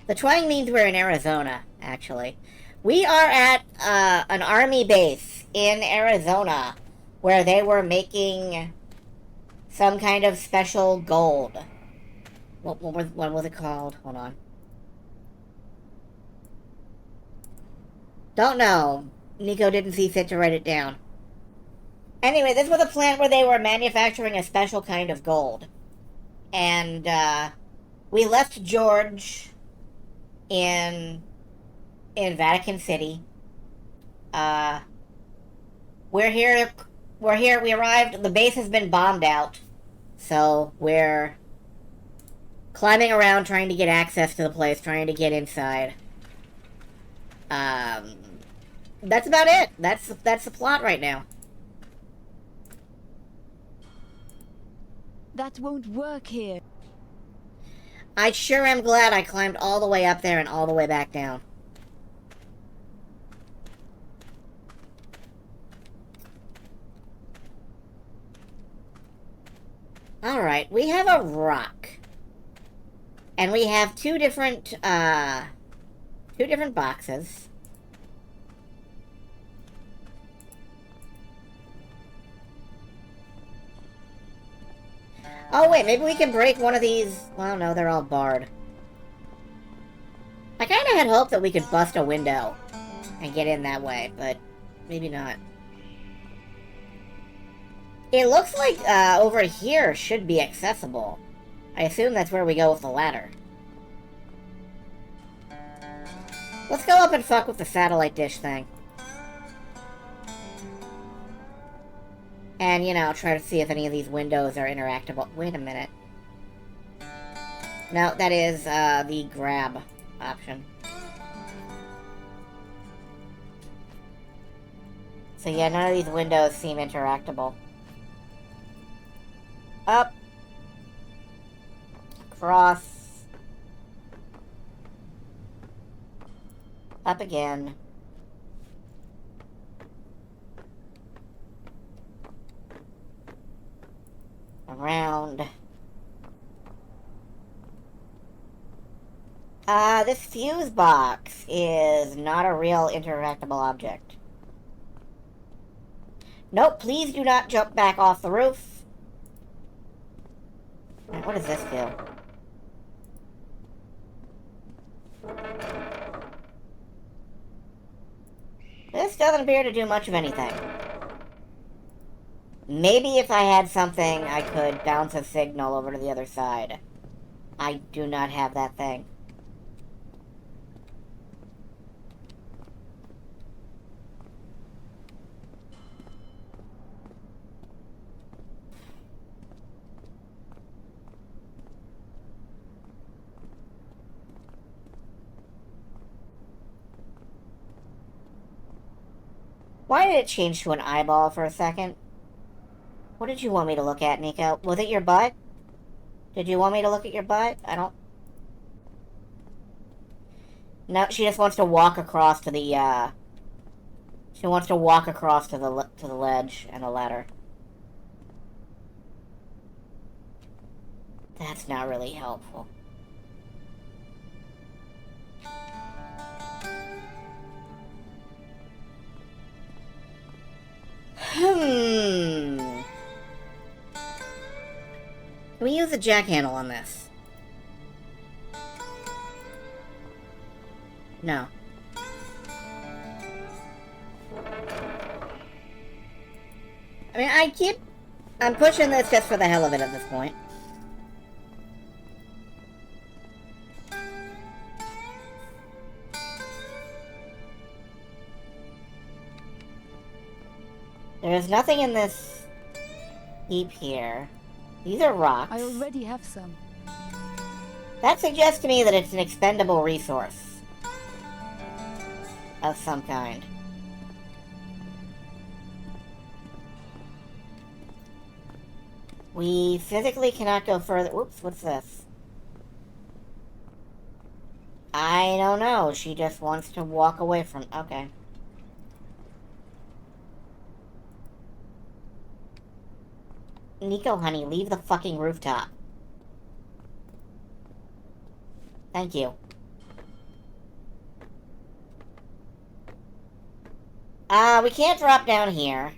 The twang means we're in Arizona, actually. We are at an army base in Arizona where they were making some kind of special gold. What was it called? Hold on. Don't know. Nico didn't see fit to write it down. Anyway, this was a plant where they were manufacturing a special kind of gold. And, we left George in Vatican City. We're here, we arrived, the base has been bombed out. So, we're climbing around trying to get access to the place, trying to get inside. That's about it. That's the plot right now. That won't work here. I sure am glad I climbed all the way up there and all the way back down. Alright, we have a rock. And we have two different, 2 different boxes. Oh wait, maybe we can break one of these... Well, no, they're all barred. I kinda had hoped that we could bust a window and get in that way, but maybe not. It looks like over here should be accessible. I assume that's where we go with the ladder. Let's go up and fuck with the satellite dish thing. And, you know, try to see if any of these windows are interactable. Wait a minute. No, that is the grab option. So yeah, none of these windows seem interactable. Up. Across. Up again. Around. This fuse box is not a real interactable object. Nope, please do not jump back off the roof. What does this do? This doesn't appear to do much of anything. Maybe if I had something, I could bounce a signal over to the other side. I do not have that thing. Why did it change to an eyeball for a second? What did you want me to look at, Nico? Was it your butt? Did you want me to look at your butt? I don't... No, she just wants to walk across to the, She wants to walk across to the ledge and the ladder. That's not really helpful. Can we use a jack handle on this? No. I mean, I'm pushing this just for the hell of it at this point. There's nothing in this heap here. These are rocks. I already have some. That suggests to me that it's an expendable resource of some kind. We physically cannot go further. Whoops, what's this? I don't know. She just wants to walk away from... Okay. Nico, honey, leave the fucking rooftop. Thank you. We can't drop down here.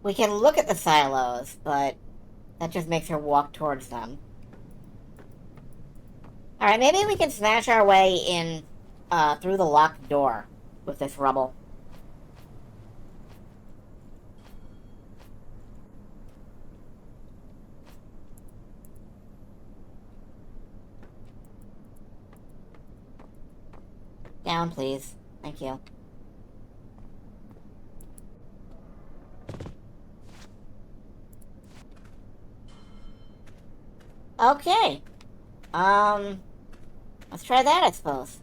We can look at the silos, but that just makes her walk towards them. Alright, maybe we can smash our way in, through the locked door with this rubble. Down, please. Thank you. Okay. Let's try that, I suppose.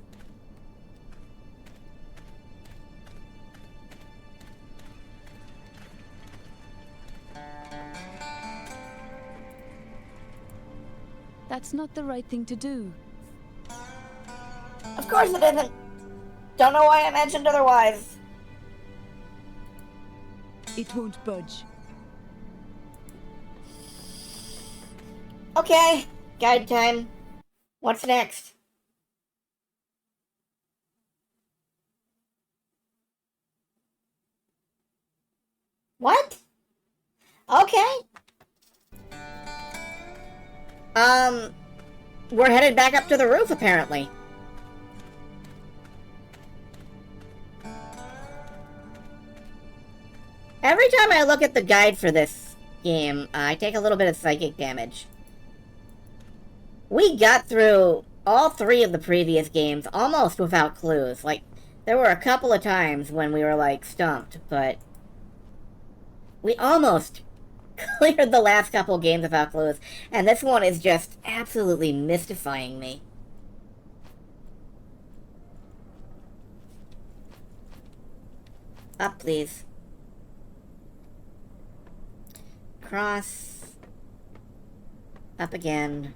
That's not the right thing to do. Of course it isn't. Don't know why I mentioned otherwise. It won't budge. Okay, guide time. What's next? What? Okay. We're headed back up to the roof, apparently. Every time I look at the guide for this game, I take a little bit of psychic damage. We got through all 3 of the previous games almost without clues. Like, there were a couple of times when we were, like, stumped, but we almost cleared the last couple games without clues, and this one is just absolutely mystifying me. Up, please. Cross. Up again.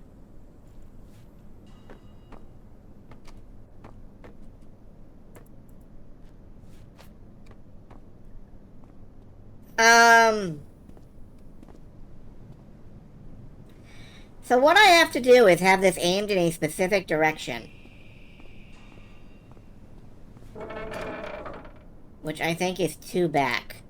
So what I have to do is have this aimed in a specific direction. Which I think is 2 back.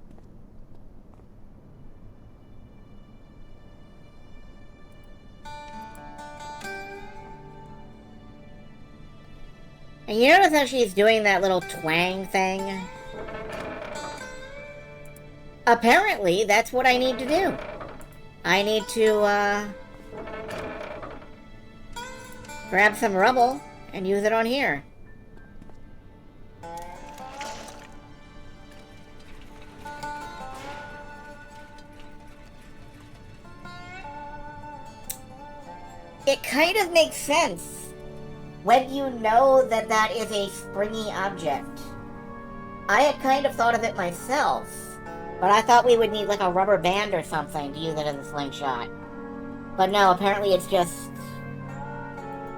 And you notice how she's doing that little twang thing? Apparently, that's what I need to do. I need to, grab some rubble and use it on here. It kind of makes sense when you know that that is a springy object. I had kind of thought of it myself, but I thought we would need like a rubber band or something to use it as a slingshot. But no, apparently it's just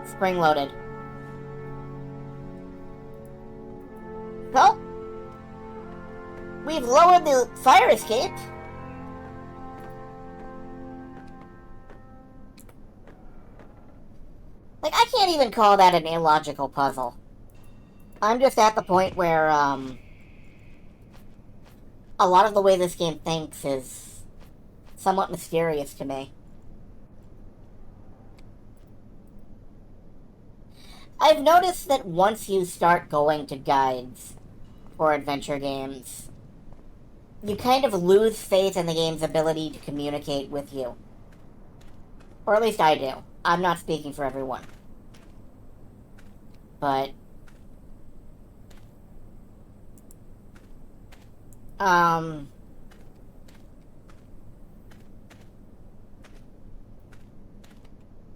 spring-loaded. So, we've lowered the fire escape. Like, I can't even call that an illogical puzzle. I'm just at the point where, a lot of the way this game thinks is somewhat mysterious to me. I've noticed that once you start going to guides for adventure games, you kind of lose faith in the game's ability to communicate with you. Or at least I do. I'm not speaking for everyone. But,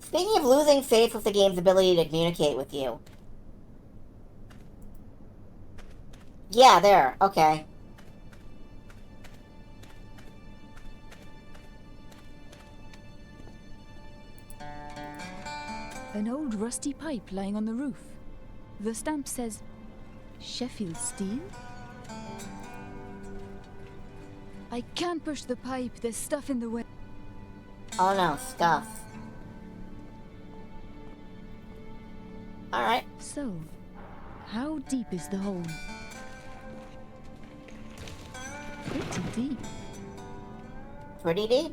speaking of losing faith with the game's ability to communicate with you. Yeah, there. Okay. An old rusty pipe lying on the roof. The stamp says Sheffield steel? I can't push the pipe, there's stuff in the way. Oh no, stuff. Alright. So, how deep is the hole? Pretty deep. Pretty deep.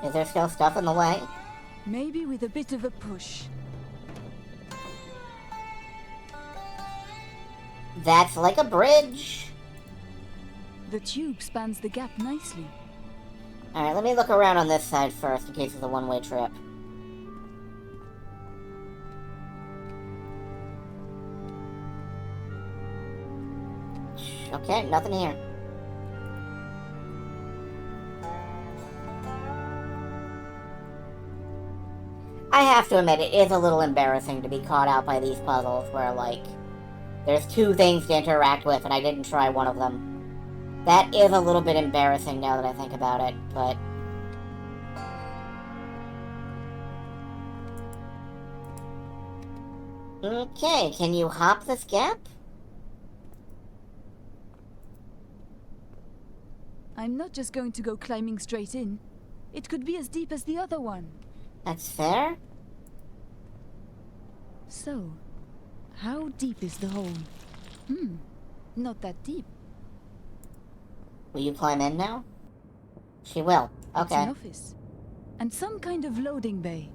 Is there still stuff in the way? Maybe with a bit of a push. That's like a bridge. The tube spans the gap nicely. Alright, let me look around on this side first in case it's a one-way trip. Okay, nothing here. I have to admit, it is a little embarrassing to be caught out by these puzzles where, like, there's 2 things to interact with and I didn't try one of them. That is a little bit embarrassing now that I think about it, but... Okay, can you hop this gap? I'm not just going to go climbing straight in. It could be as deep as the other one. That's fair. So, how deep is the hole? Not that deep. Will you climb in now? She will. It's Okay. an office. And some kind of loading bay.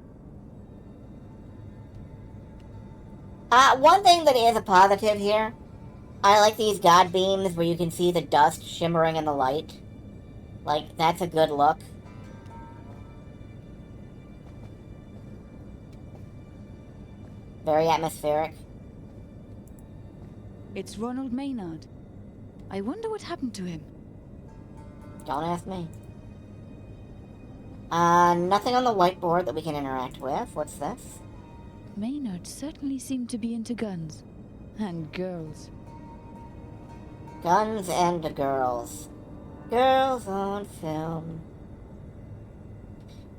One thing that is a positive here, I like these god beams where you can see the dust shimmering in the light. Like, that's a good look. Very atmospheric. It's Ronald Maynard. I wonder what happened to him. Don't ask me. Nothing on the whiteboard that we can interact with. What's this? Maynard certainly seemed to be into guns. And girls. Guns and girls. Girls on film.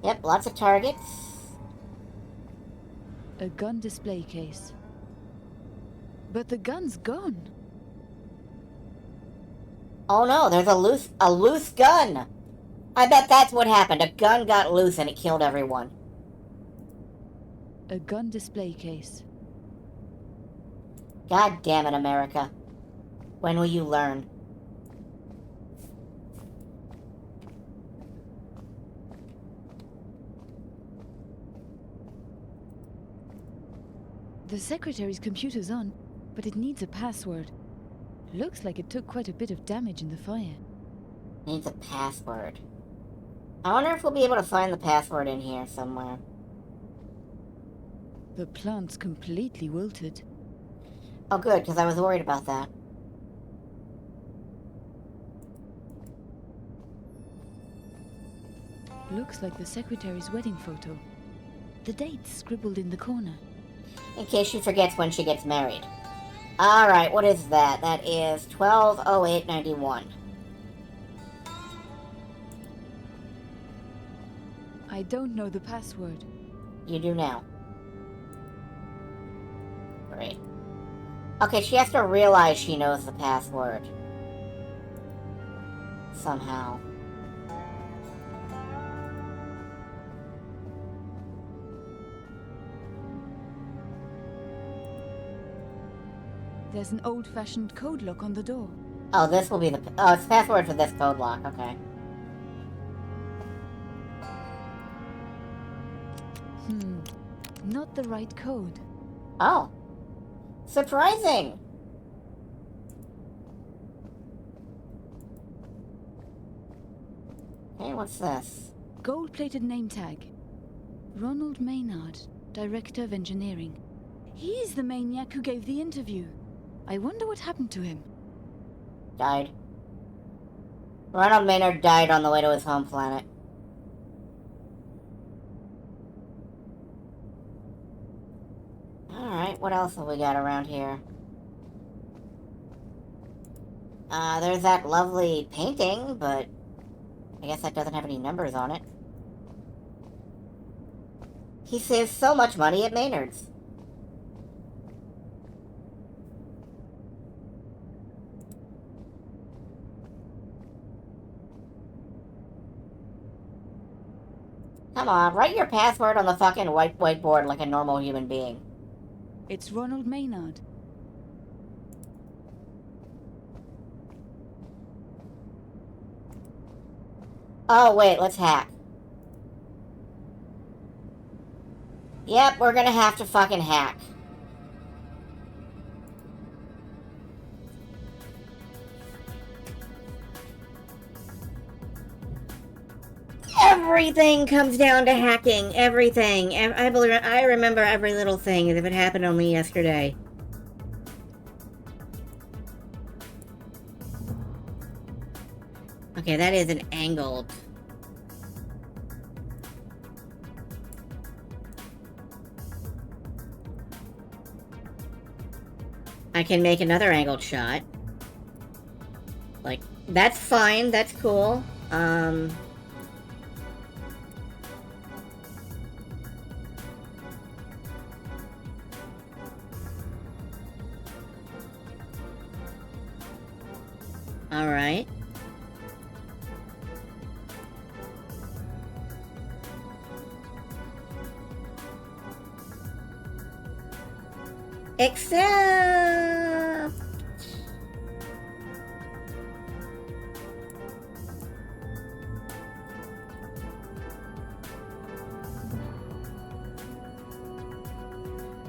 Yep, lots of targets. A gun display case. But the gun's gone. Oh no, there's a loose gun! I bet that's what happened. A gun got loose and it killed everyone. A gun display case. God damn it, America. When will you learn? The secretary's computer's on, but it needs a password. Looks like it took quite a bit of damage in the fire. Needs a password. I wonder if we'll be able to find the password in here somewhere. The plant's completely wilted. Oh good, because I was worried about that. Looks like the secretary's wedding photo. The date's scribbled in the corner. In case she forgets when she gets married. Alright, what is that? That is 12/08/91. I don't know the password. You do now. Great. Okay, she has to realize she knows the password. Somehow. There's an old-fashioned code lock on the door. Oh, this will be the... Oh, it's the password for this code lock. Okay. Not the right code. Oh. Surprising! Okay, what's this? Gold-plated name tag. Ronald Maynard, Director of Engineering. He's the maniac who gave the interview. I wonder what happened to him. Died. Ronald Maynard died on the way to his home planet. Alright, what else have we got around here? There's that lovely painting, but I guess that doesn't have any numbers on it. He saves so much money at Maynard's. Come on, write your password on the fucking whiteboard like a normal human being. It's Ronald Maynard. Oh, wait, let's hack. Yep, we're gonna have to fucking hack. Everything comes down to hacking. Everything. I remember every little thing as if it happened only yesterday. Okay, that is an angled. I can make another angled shot. Like, that's fine, that's cool. Alright. Except...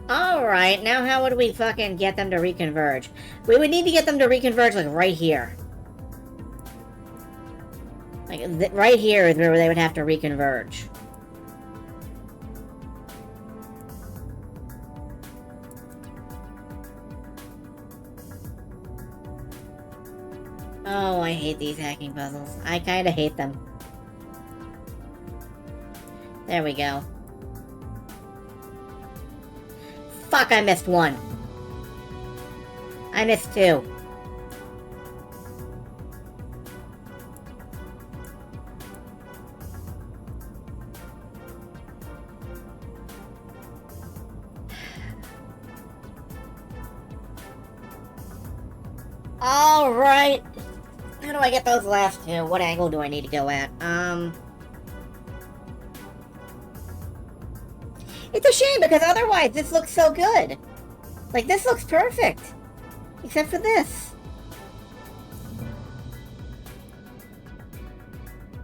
Alright, now how would we fucking get them to reconverge? We would need to get them to reconverge, like, right here. Like, right here is where they would have to reconverge. Oh, I hate these hacking puzzles. I kinda hate them. There we go. Fuck, I missed one. I missed two. Alright. How do I get those last two? What angle do I need to go at? It's a shame because otherwise this looks so good. Like, this looks perfect. Except for this.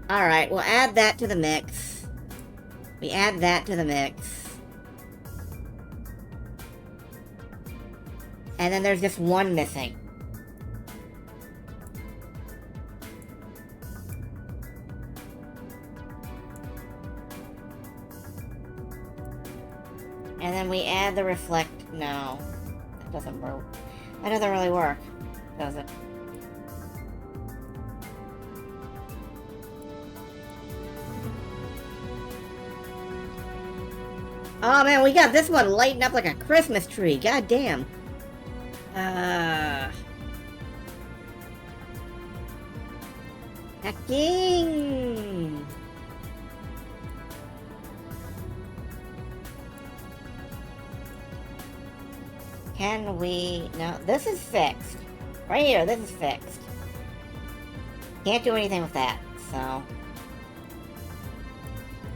Alright, we'll add that to the mix. We add that to the mix. And then there's just one missing. And then we add the reflect... No. That doesn't work. That doesn't really work, does it? Oh man, we got this one lighting up like a Christmas tree. God damn. Hacking! Can we... No, this is fixed. Right here, this is fixed. Can't do anything with that, so...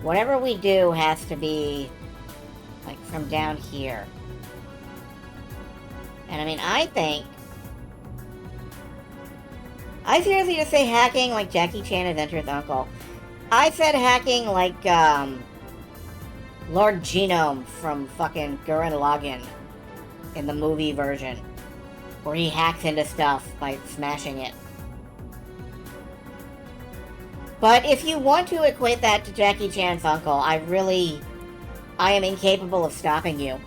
Whatever we do has to be, like, from down here. And I mean, I think... I seriously just say hacking like Jackie Chan Adventure's uncle. I said hacking like, Lord Genome from fucking Gurren Lagann in the movie version, where he hacks into stuff by smashing it. But if you want to equate that to Jackie Chan's uncle, I am incapable of stopping you.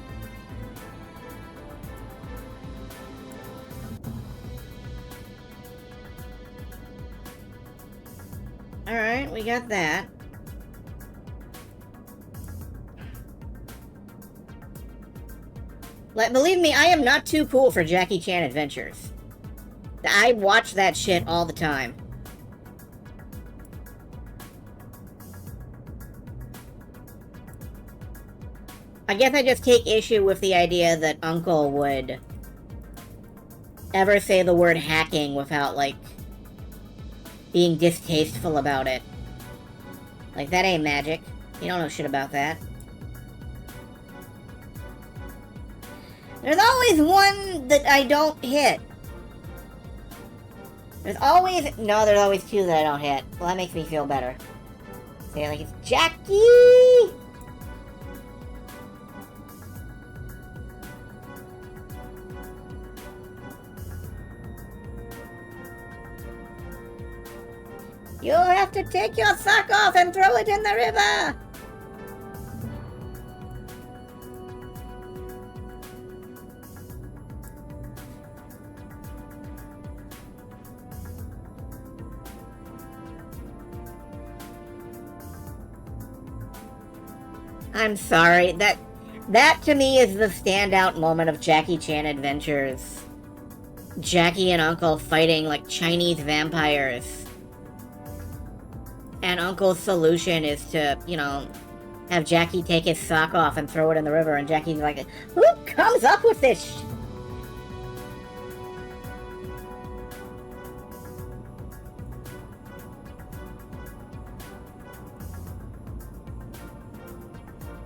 Alright, we got that. Believe me, I am not too cool for Jackie Chan Adventures. I watch that shit all the time. I guess I just take issue with the idea that Uncle would ever say the word hacking without, like, being distasteful about it. Like, that ain't magic. You don't know shit about that. There's always one that I don't hit. There's always two that I don't hit. Well, that makes me feel better. Say, like, it's Jackie! You'll have to take your sock off and throw it in the river! I'm sorry, that to me is the standout moment of Jackie Chan Adventures. Jackie and Uncle fighting like Chinese vampires. And Uncle's solution is to, you know, have Jackie take his sock off and throw it in the river, and Jackie's like, who comes up with this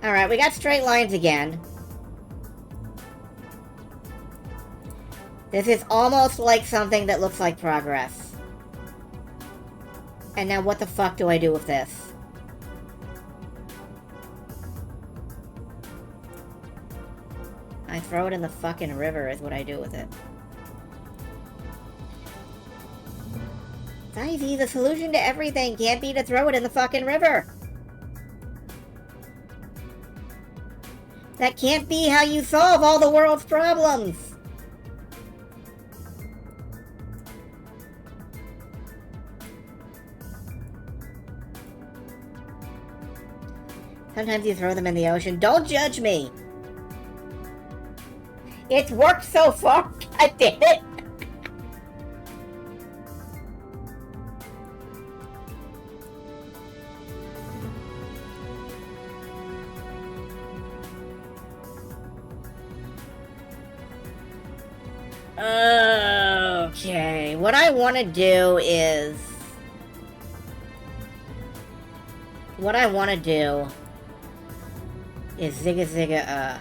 Alright, we got straight lines again. This is almost like something that looks like progress. And now what the fuck do I do with this? I throw it in the fucking river is what I do with it. It's easy. The solution to everything can't be to throw it in the fucking river. That can't be how you solve all the world's problems. Sometimes you throw them in the ocean. Don't judge me. It's worked so far. I did it. Okay, what I want to do is... What I want to do is zigga zigga,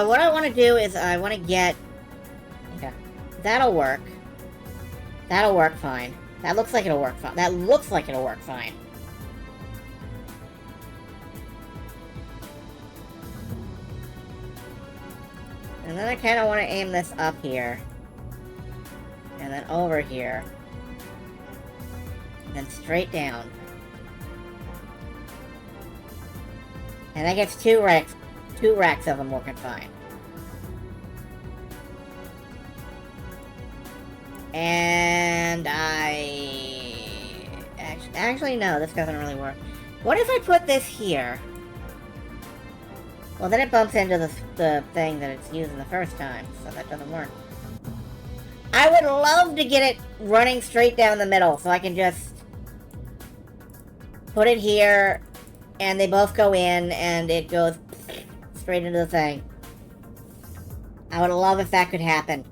what I want to do is I want to get... Okay, that'll work. That'll work fine. That looks like it'll work fine. That looks like it'll work fine. And then I kind of want to aim this up here. And then over here. And then straight down. And that gets two racks of them working fine. And actually no, this doesn't really work. What if I put this here? Well, then it bumps into the thing that it's using the first time, so that doesn't work. I would love to get it running straight down the middle, so I can just put it here, and they both go in, and it goes straight into the thing. I would love if that could happen.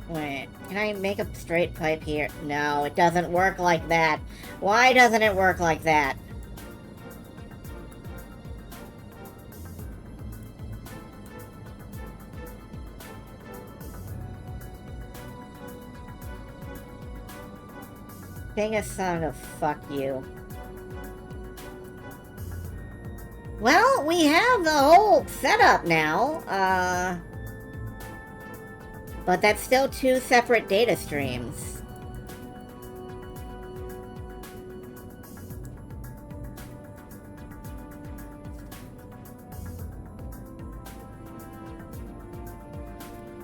Wait, can I make a straight pipe here? No, it doesn't work like that. Why doesn't it work like that? Sing a song of fuck you. Well, we have the whole setup now, but that's still two separate data streams.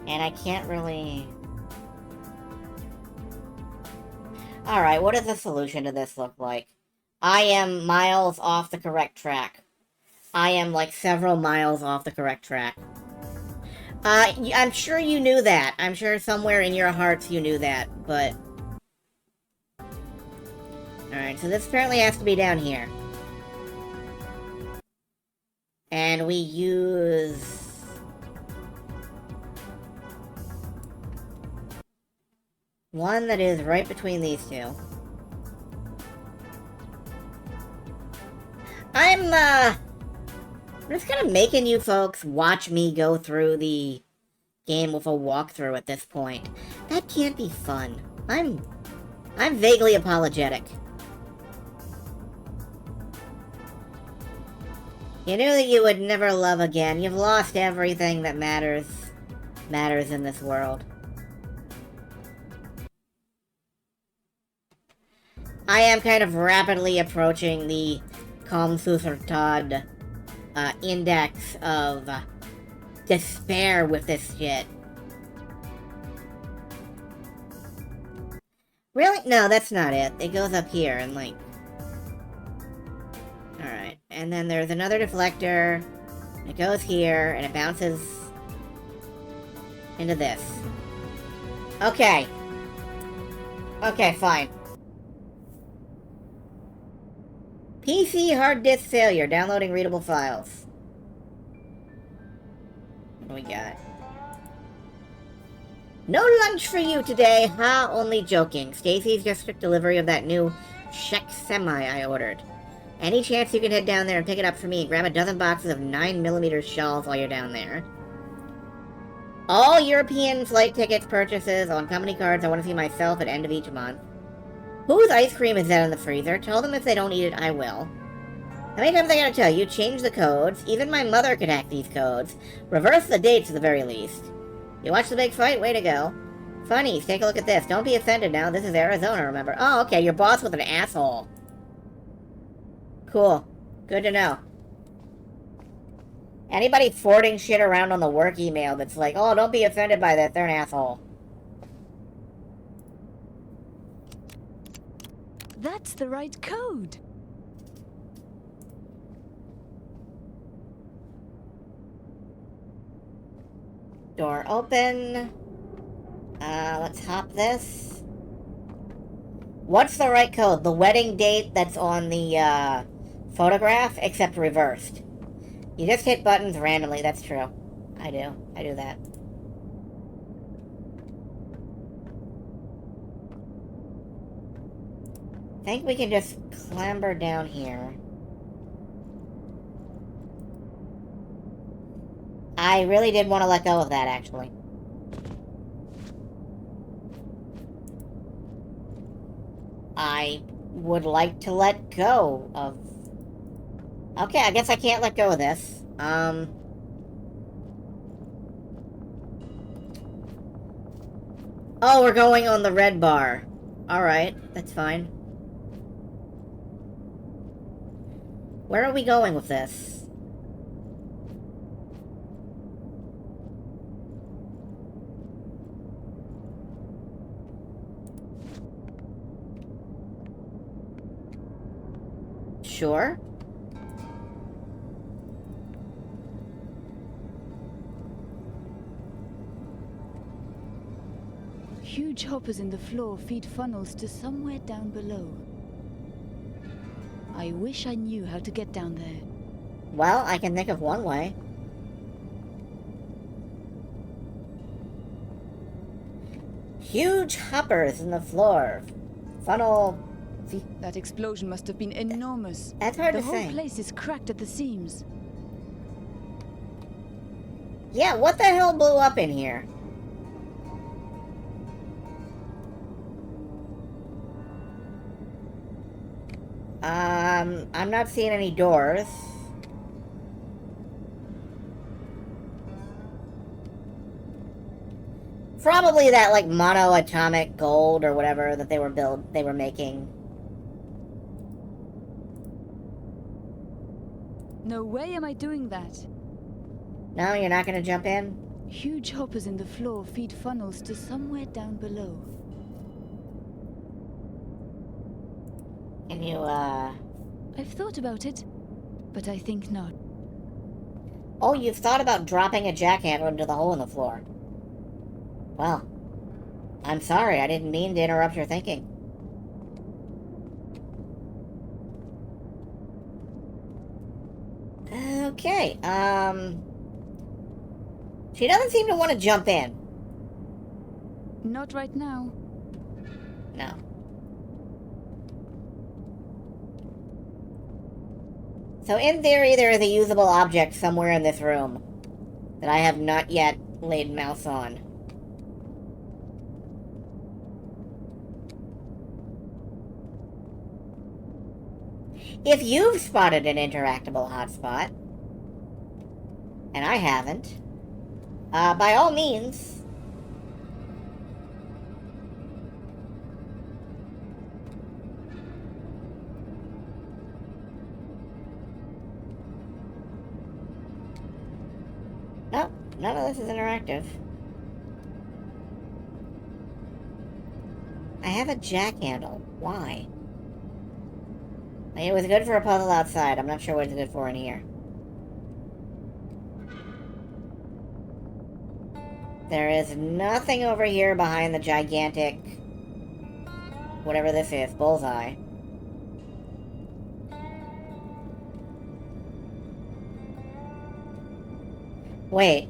And I can't really... Alright, what does the solution to this look like? I am miles off the correct track. I am like several miles off the correct track. I'm sure you knew that. I'm sure somewhere in your hearts you knew that, but... Alright, so this apparently has to be down here. And we use... one that is right between these two. I'm just kind of making you folks watch me go through the game with a walkthrough at this point. That can't be fun. I'm vaguely apologetic. You knew that you would never love again. You've lost everything that matters in this world. I am kind of rapidly approaching the Kamsusertad index of despair with this shit. Really? No, that's not it. It goes up here and like... Alright, and then there's another deflector. It goes here and it bounces into this. Okay. Okay, fine. PC hard disk failure. Downloading readable files. What do we got? No lunch for you today. Ha, only joking. Stacy's just took delivery of that new Czech semi I ordered. Any chance you can head down there and pick it up for me and grab a dozen boxes of 9mm shells while you're down there? All European flight tickets purchases on company cards I want to see myself at end of each month. Whose ice cream is that in the freezer? Tell them if they don't eat it, I will. How many times I gotta tell you? Change the codes. Even my mother could hack these codes. Reverse the dates at the very least. You watch the big fight? Way to go. Funnies, take a look at this. Don't be offended now. This is Arizona, remember? Oh, okay, your boss was an asshole. Cool. Good to know. Anybody forwarding shit around on the work email that's like, oh, don't be offended by that, they're an asshole. That's the right code. Door open. Let's hop this. What's the right code? The wedding date that's on the, photograph, except reversed. You just hit buttons randomly, that's true. I do that. I think we can just clamber down here. I really did want to let go of that, actually. I would like to let go of... Okay, I guess I can't let go of this. Oh, we're going on the red bar. Alright, that's fine. Where are we going with this? Sure. Huge hoppers in the floor feed funnels to somewhere down below. I wish I knew how to get down there. Well, I can think of one way. Huge hoppers in the floor. Funnel... That explosion must have been enormous. That's hard to The say. whole place is cracked at the seams. Yeah, what the hell blew up in here? I'm not seeing any doors. Probably that, like, monoatomic gold or whatever that they were making. No way am I doing that. No, you're not gonna jump in? Huge hoppers in the floor feed funnels to somewhere down below. Can you, I've thought about it, but I think not. Oh, you've thought about dropping a jackhammer into the hole in the floor. Well, I'm sorry, I didn't mean to interrupt your thinking. Okay, she doesn't seem to want to jump in. Not right now. No. So in theory, there is a usable object somewhere in this room that I have not yet laid mouse on. If you've spotted an interactable hotspot, and I haven't, by all means... No, none of this is interactive. I have a jack handle. Why? It was good for a puzzle outside. I'm not sure what it's good for in here. There is nothing over here behind the gigantic... whatever this is. Bullseye. Wait.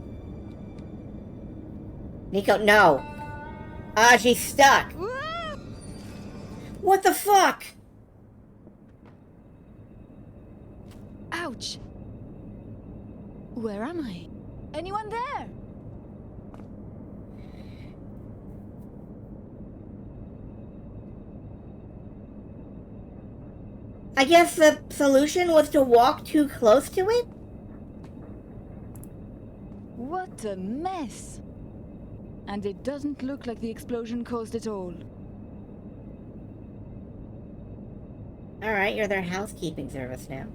Nico, no. Ah, she's stuck. What the fuck? Ouch! Where am I? Anyone there? I guess the solution was to walk too close to it? What a mess! And it doesn't look like the explosion caused it all. Alright, you're their housekeeping service now.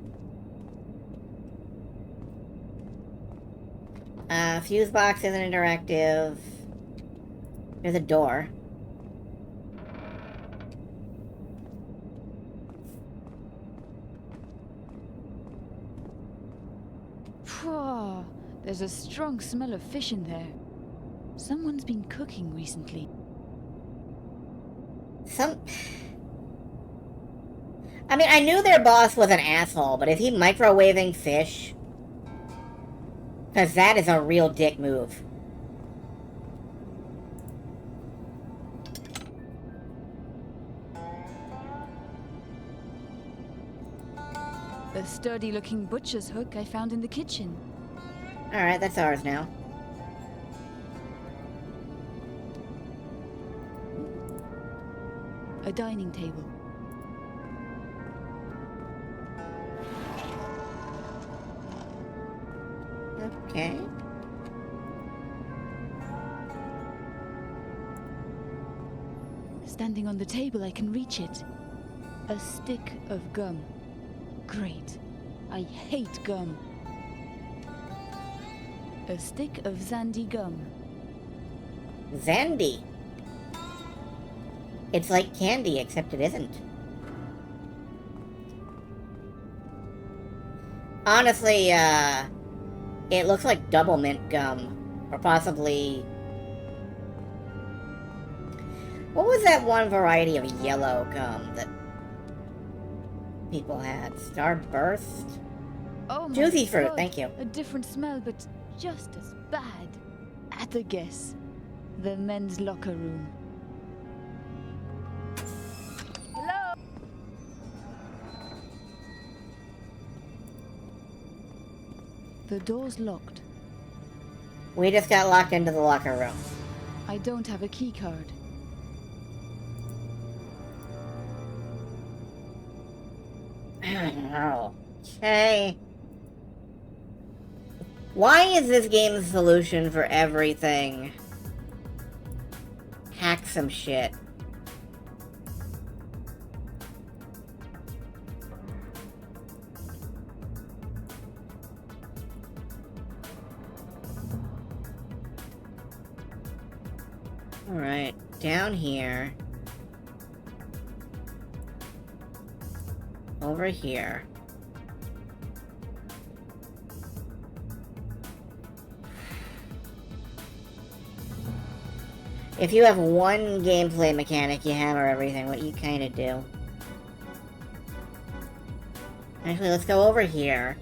Fuse box isn't interactive. There's a door. Phew, there's a strong smell of fish in there. Someone's been cooking recently. I mean, I knew their boss was an asshole, but is he microwaving fish? Because that is a real dick move. A sturdy-looking butcher's hook I found in the kitchen. Alright, that's ours now. A dining table. Okay. Standing on the table, I can reach it. A stick of gum. Great. I hate gum. A stick of Zandy gum. Zandy. It's like candy, except it isn't. Honestly, it looks like double mint gum. Or possibly... What was that one variety of yellow gum that people had? Starburst? Oh my Juicy fruit, God, thank you. A different smell, but just as bad. At a guess. The men's locker room. Hello? The door's locked. We just got locked into the locker room. I don't have a key card. Okay. Why is this game's solution for everything? Hack some shit. Alright, down here. Over here. If you have one gameplay mechanic, you hammer everything, what you kind of do. Actually, let's go over here.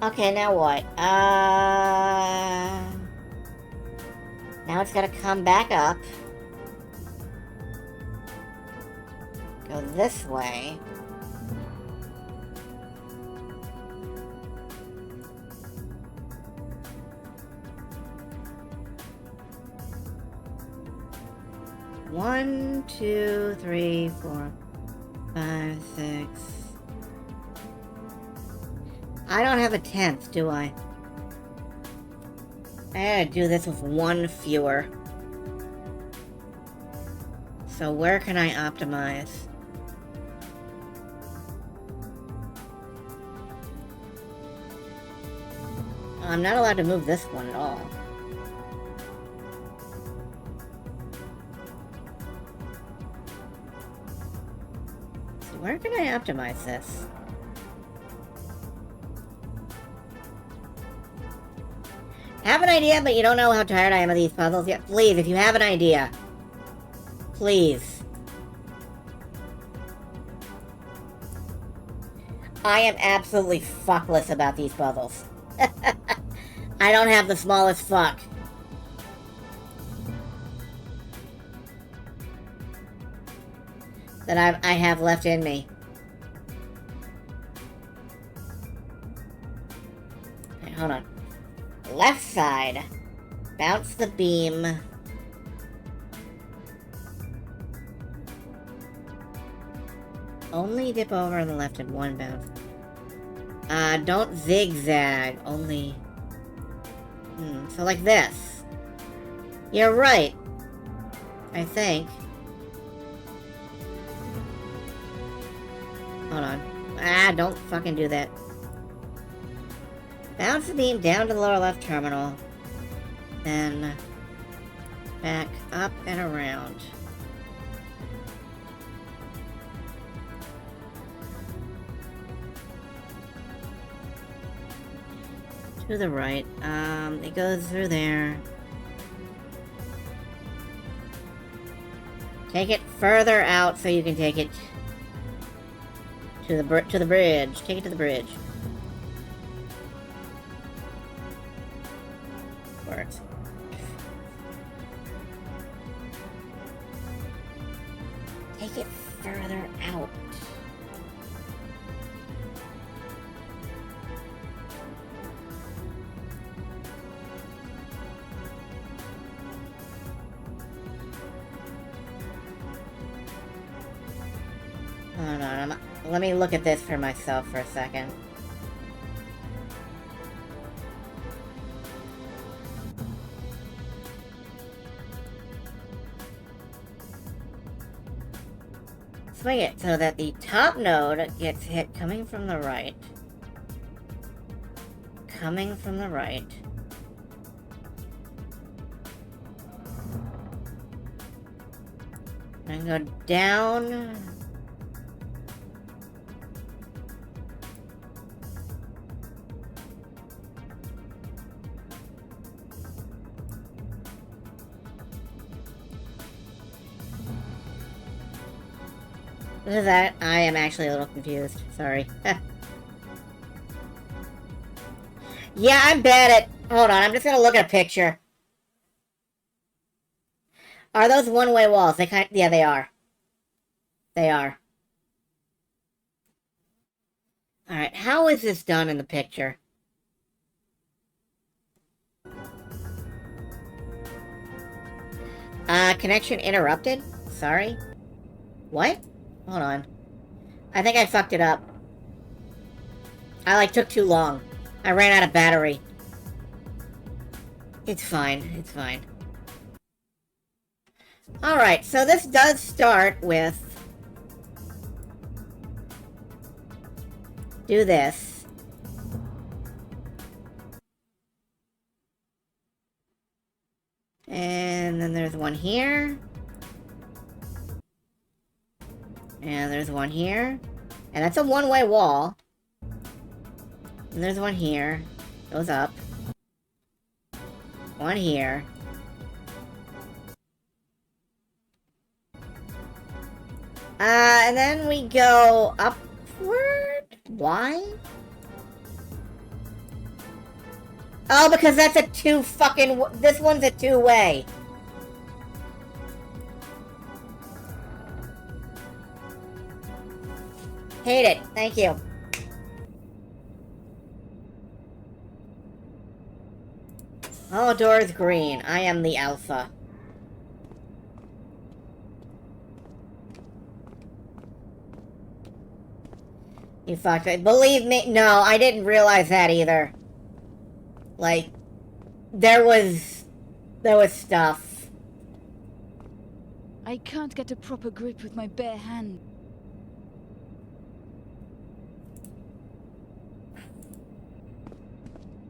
Okay, now what? Now it's gotta come back up. Go this way. One, two, three, 4, 5, 6. I don't have a 10th, do I? I gotta do this with one fewer. So where can I optimize? I'm not allowed to move this one at all. So where can I optimize this? have an idea, but you don't know how tired I am of these puzzles yet, please, if you have an idea, please. I am absolutely fuckless about these puzzles. I don't have the smallest fuck. That I have left in me. Okay, hold on. Left side. Bounce the beam. Only dip over on the left and one bounce. Don't zigzag. Only... so like this. You're right. I think. Hold on. Don't fucking do that. Bounce the beam down to the lower left terminal. Then back up and around. To the right. It goes through there. Take it further out so you can take it to the bridge. Take it to the bridge. Works. Take it further out. Hold on, let me look at this for myself for a second. Swing it so that the top node gets hit coming from the right. Coming from the right. And go down. What is that? I am actually a little confused. Sorry. Yeah, I'm bad at... Hold on, I'm just gonna look at a picture. Are those one-way walls? Yeah, they are. They are. Alright, how is this done in the picture? Connection interrupted? Sorry? What? Hold on. I think I fucked it up. I, took too long. I ran out of battery. It's fine. It's fine. Alright, so this does start with... Do this. And then there's one here. And there's one here. And that's a one-way wall. And there's one here. Goes up. One here. And then we go upward? Why? Oh, because that's a this one's a two-way. Hate it. Thank you. All doors green. I am the alpha. You fucked it. Believe me, no, I didn't realize that either. There was stuff. I can't get a proper grip with my bare hand.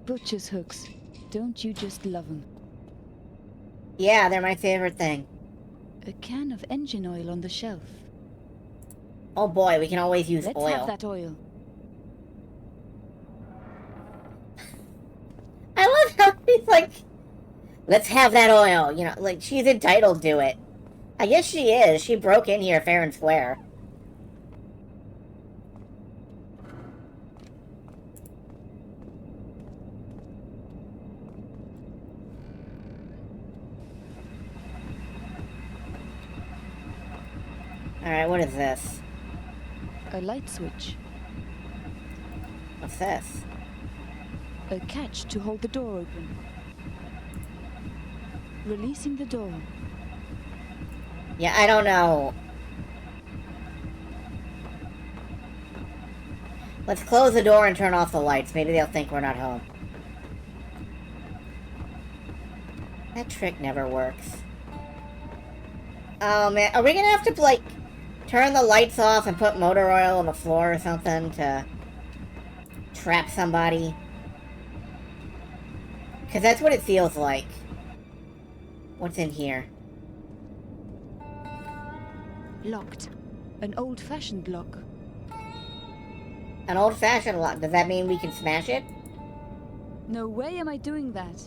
Butcher's hooks. Don't you just love them? Yeah, they're my favorite thing. A can of engine oil on the shelf. Oh boy, we can always use Let's oil. have that oil. I love how It's like, let's have that oil. You know, like, she's entitled to it. I guess she is. She broke in here fair and square. Alright, what is this? A light switch. What's this? A catch to hold the door open. Releasing the door. Yeah, I don't know. Let's close the door and turn off the lights. Maybe they'll think we're not home. That trick never works. Oh man, are we gonna have to, like, turn the lights off and put motor oil on the floor or something to trap somebody? Because that's what it feels like. What's in here? Locked. An old-fashioned lock. An old-fashioned lock. Does that mean we can smash it? No way am I doing that.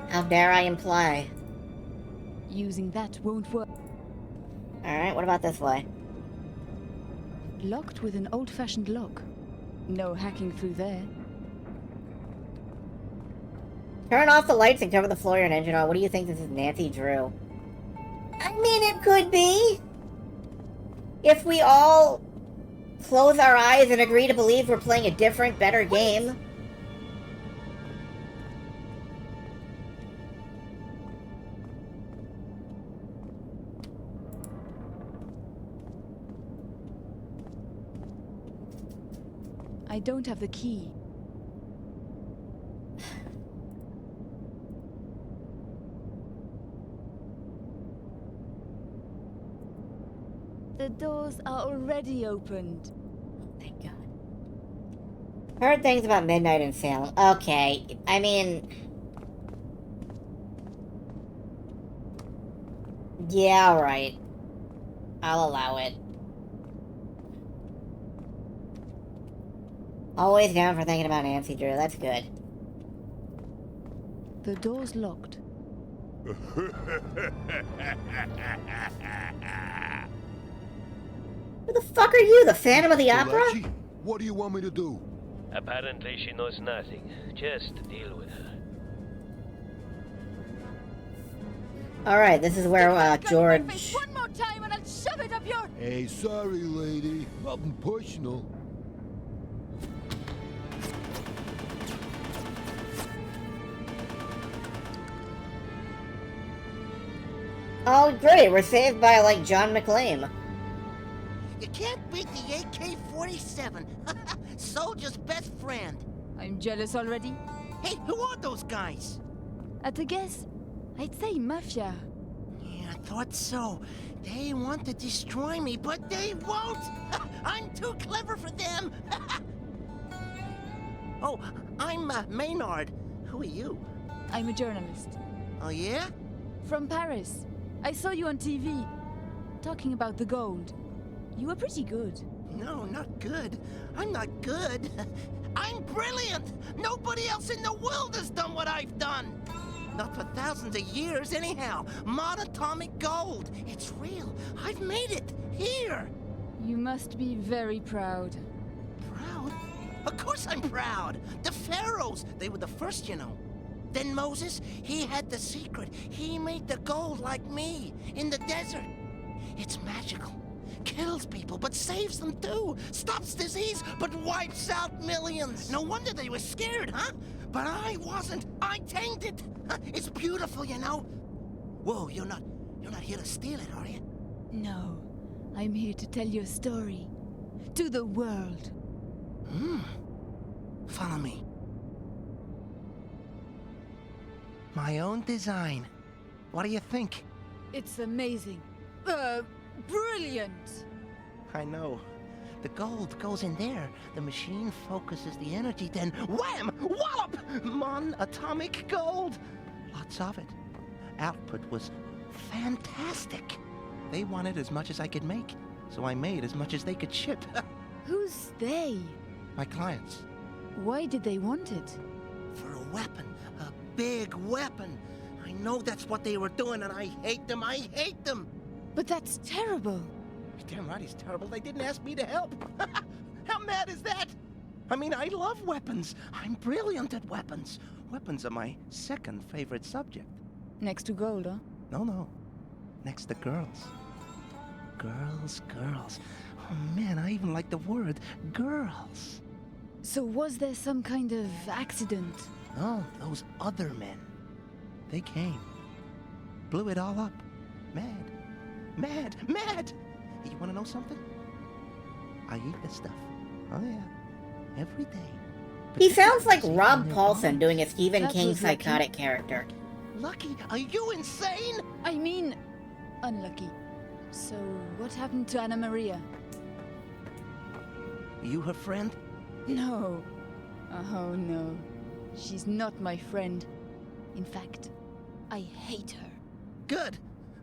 How dare I imply? Using that won't work. Alright, what about this way? Locked with an old-fashioned lock. No hacking through there. Turn off the lights and cover the floor and engine oil. What do you think this is, Nancy Drew? I mean, it could be. If we all close our eyes and agree to believe we're playing a different, better game. I don't have the key. The doors are already opened. Thank God. Heard things about midnight in Salem. Okay, I mean... yeah, alright. I'll allow it. Always down for thinking about Nancy Drew, that's good. The door's locked. Who the fuck are you, the Phantom of the Opera? Malachi, what do you want me to do? Apparently she knows nothing. Just deal with her. Alright, this is where, George... One more time and I'll shove it up your... Hey, sorry, lady. Nothing personal. Oh, great, we're saved by, like, John McClane. You can't beat the AK-47. Soldier's best friend. I'm jealous already. Hey, who are those guys? At a guess, I'd say Mafia. Yeah, I thought so. They want to destroy me, but they won't. I'm too clever for them. Oh, I'm Maynard. Who are you? I'm a journalist. Oh, yeah? From Paris. I saw you on TV. Talking about the gold. You were pretty good. No, not good. I'm not good. I'm brilliant! Nobody else in the world has done what I've done! Not for thousands of years, anyhow. Monatomic gold. It's real. I've made it. Here. You must be very proud. Proud? Of course I'm proud. The pharaohs, they were the first, you know. Then Moses, he had the secret. He made the gold like me, in the desert. It's magical. Kills people, but saves them too. Stops disease, but wipes out millions. No wonder they were scared, huh? But I wasn't. I tamed it. It's beautiful, you know. Whoa, you're not here to steal it, are you? No, I'm here to tell your story. To the world. Follow me. My own design. What do you think? It's amazing. Brilliant. I know. The gold goes in there. The machine focuses the energy, then wham! Wallop! Atomic gold! Lots of it. Output was fantastic. They wanted as much as I could make, so I made as much as they could ship. Who's they? My clients. Why did they want it? For weapon. A big weapon. I know that's what they were doing, and I hate them. I hate them. But that's terrible. Damn right he's terrible. They didn't ask me to help. How mad is that? I mean, I love weapons. I'm brilliant at weapons. Weapons are my second favorite subject. Next to gold, huh? No. Next to girls. Girls. Oh man, I even like the word girls. So was there some kind of accident? No, those other men. They came. Blew it all up. Mad. You wanna know something? I eat this stuff. Oh yeah. Every day. He sounds like Rob Paulson doing a Stephen That King was lucky. psychotic character. Lucky? Are you insane? I mean, unlucky. So, what happened to Anna Maria? You her friend? No. Oh no. She's not my friend. In fact, I hate her. Good.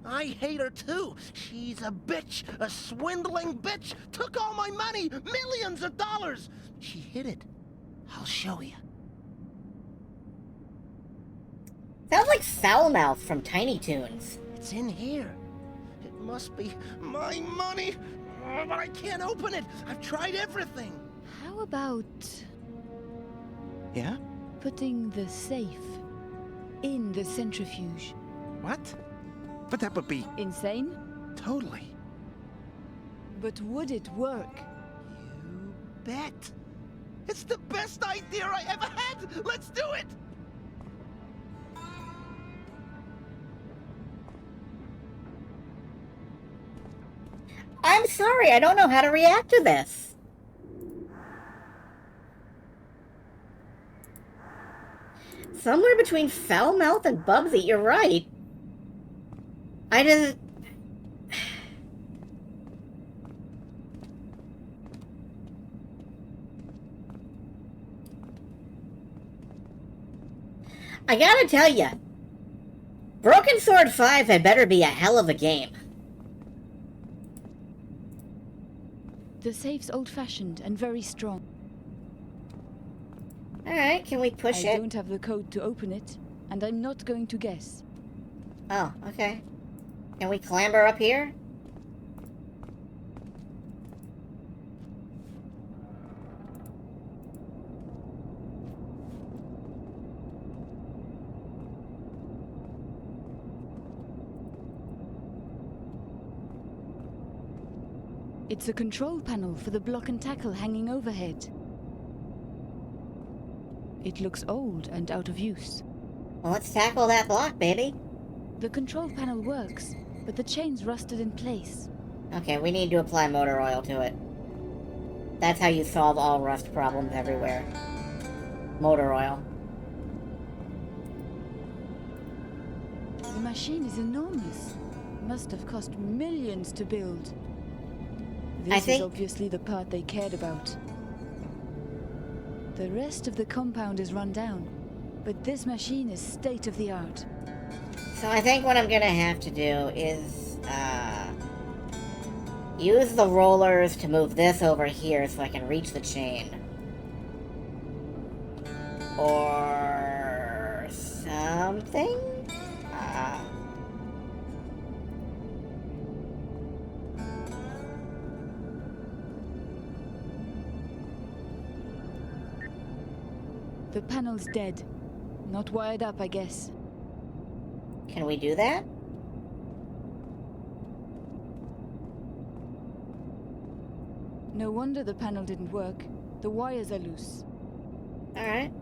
I hate her too. She's a bitch, a swindling bitch. Took all my money, millions of dollars. She hid it. I'll show you. Sounds like Foulmouth from Tiny Toons. It's in here. It must be my money. Oh, but I can't open it. I've tried everything. How about Yeah? putting the safe in the centrifuge? What? But that would be Insane? totally. But would it work? You bet. It's the best idea I ever had. Let's do it. I'm sorry, I don't know how to react to this. Somewhere between Foulmouth and Bubsy, you're right. I just... I gotta tell ya, Broken Sword 5 had better be a hell of a game. The safe's old-fashioned and very strong. Alright, can we push I it? don't have the code to open it, and I'm not going to guess. Oh, okay. Can we clamber up here? It's a control panel for the block and tackle hanging overhead. It looks old and out of use. Well, let's tackle that block, baby. The control panel works, but the chain's rusted in place. Okay, we need to apply motor oil to it. That's how you solve all rust problems everywhere. Motor oil. The machine is enormous. Must have cost millions to build. This is obviously the part they cared about. The rest of the compound is run down, but this machine is state-of-the-art. So I think what I'm gonna have to do is, use the rollers to move this over here so I can reach the chain. Or something? The panel's dead. Not wired up, I guess. Can we do that? No wonder the panel didn't work. The wires are loose. Alright.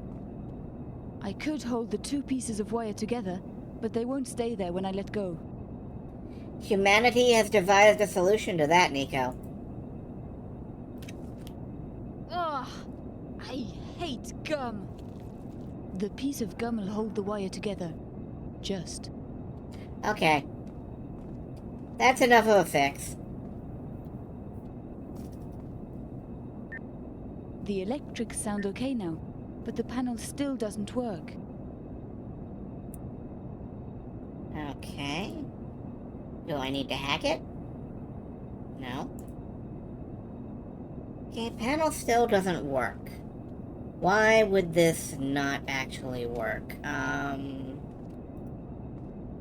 I could hold the two pieces of wire together, but they won't stay there when I let go. Humanity has devised a solution to that, Nico. Ugh! I hate gum! The piece of gum will hold the wire together. Just. Okay. That's enough of a fix. The electrics sound okay now, but the panel still doesn't work. Okay. Do I need to hack it? No. Okay, panel still doesn't work. Why would this not actually work?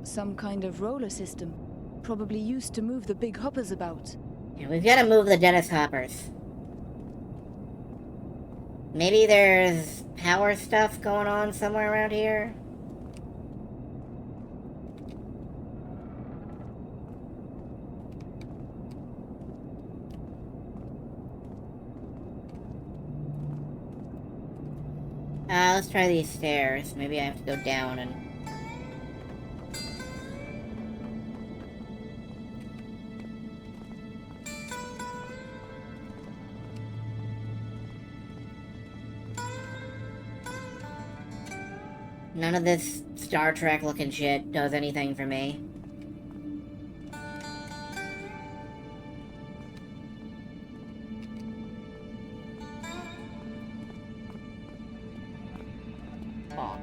Some kind of roller system. Probably used to move the big hoppers about. Yeah, we've got to move the Dennis hoppers. Maybe there's power stuff going on somewhere around here? Let's try these stairs. Maybe I have to go down and... None of this Star Trek looking shit does anything for me. Oh.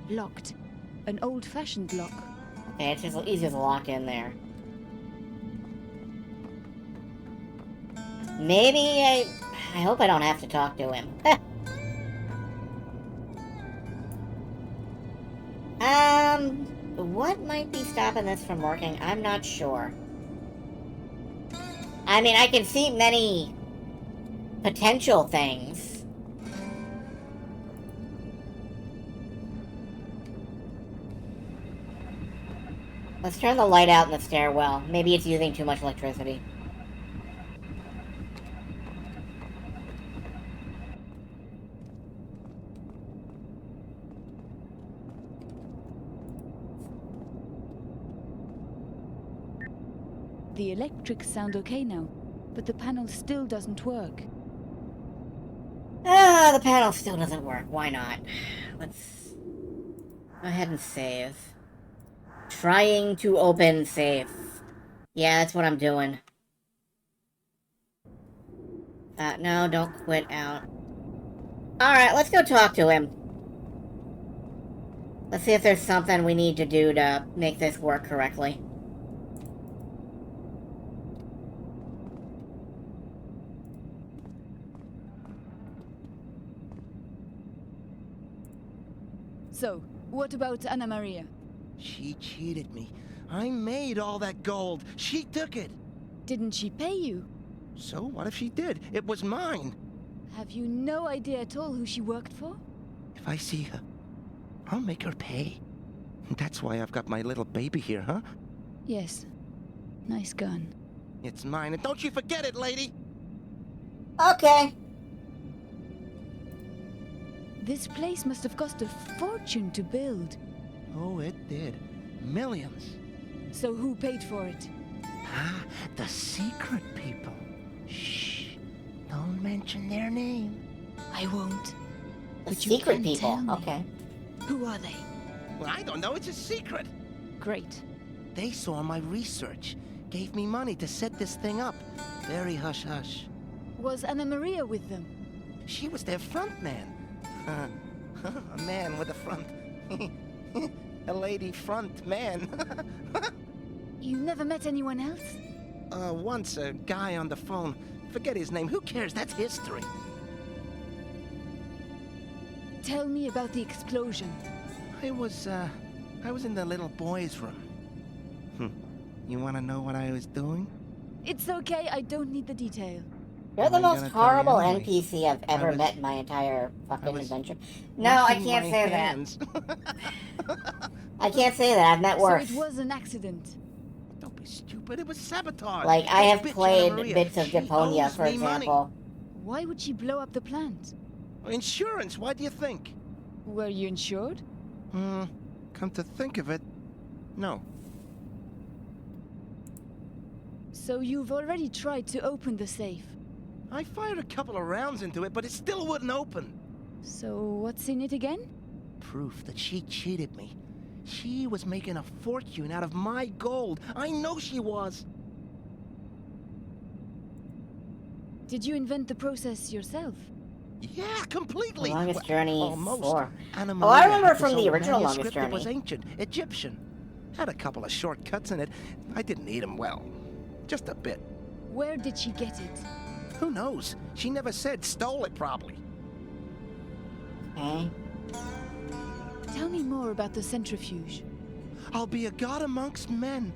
Locked. An old-fashioned lock. Okay, it's just easy to lock in there. Maybe I hope I don't have to talk to him. What might be stopping this from working? I'm not sure. I mean, I can see many potential things. Let's turn the light out in the stairwell. Maybe it's using too much electricity. The electrics sound okay now, but the panel still doesn't work. Ah, the panel still doesn't work. Why not? Let's go ahead and save. Trying to open safe. Yeah, that's what I'm doing. No, don't quit out. Alright, let's go talk to him. Let's see if there's something we need to do to make this work correctly. So, what about Anna Maria? She cheated me. I made all that gold. She took it. Didn't she pay you? So what if she did? It was mine. Have you no idea at all who she worked for? If I see her, I'll make her pay. That's why I've got my little baby here, huh? Yes. Nice gun. It's mine, and don't you forget it, lady! Okay. This place must have cost a fortune to build. Oh, it did. Millions. So who paid for it? Ah, the secret people. Shh. Don't mention their name. I won't. The But you secret can people. tell me. Okay. Who are they? Well, I don't know. It's a secret. Great. They saw my research. Gave me money to set this thing up. Very hush-hush. Was Anna Maria with them? She was their front man. A man with a front. A lady front man. You never met anyone else? Once a guy on the phone. Forget his name. Who cares? That's history. Tell me about the explosion. I was in the little boy's room. You want to know what I was doing? It's okay, I don't need the detail. You're the I'm most gonna tell you horrible anyway. NPC I've ever was- met in my entire fucking was adventure. No, I washing can't my say hands. that. I can't say that. I've met worse. So it was an accident. Don't be stupid. It was sabotage. Like, I That have bitch played Anna Maria, bits of she Deponia, owes for me money. example. Why would she blow up the plant? Insurance. Why do you think? Were you insured? Come to think of it, no. So you've already tried to open the safe. I fired a couple of rounds into it, but it still wouldn't open. So what's in it again? Proof that she cheated me. She was making a fortune out of my gold. I know she was. Did you invent the process yourself? Yeah, completely. The Longest Well, Journey almost. 4. Anna Oh, I Maria remember had from this the old original Longest manuscript that was Journey. ancient, Egyptian. Had a couple of shortcuts in it. I didn't need them well. Just a bit. Where did she get it? Who knows? She never said. Stole it, probably. Hmm? Tell me more about the centrifuge. I'll be a god amongst men.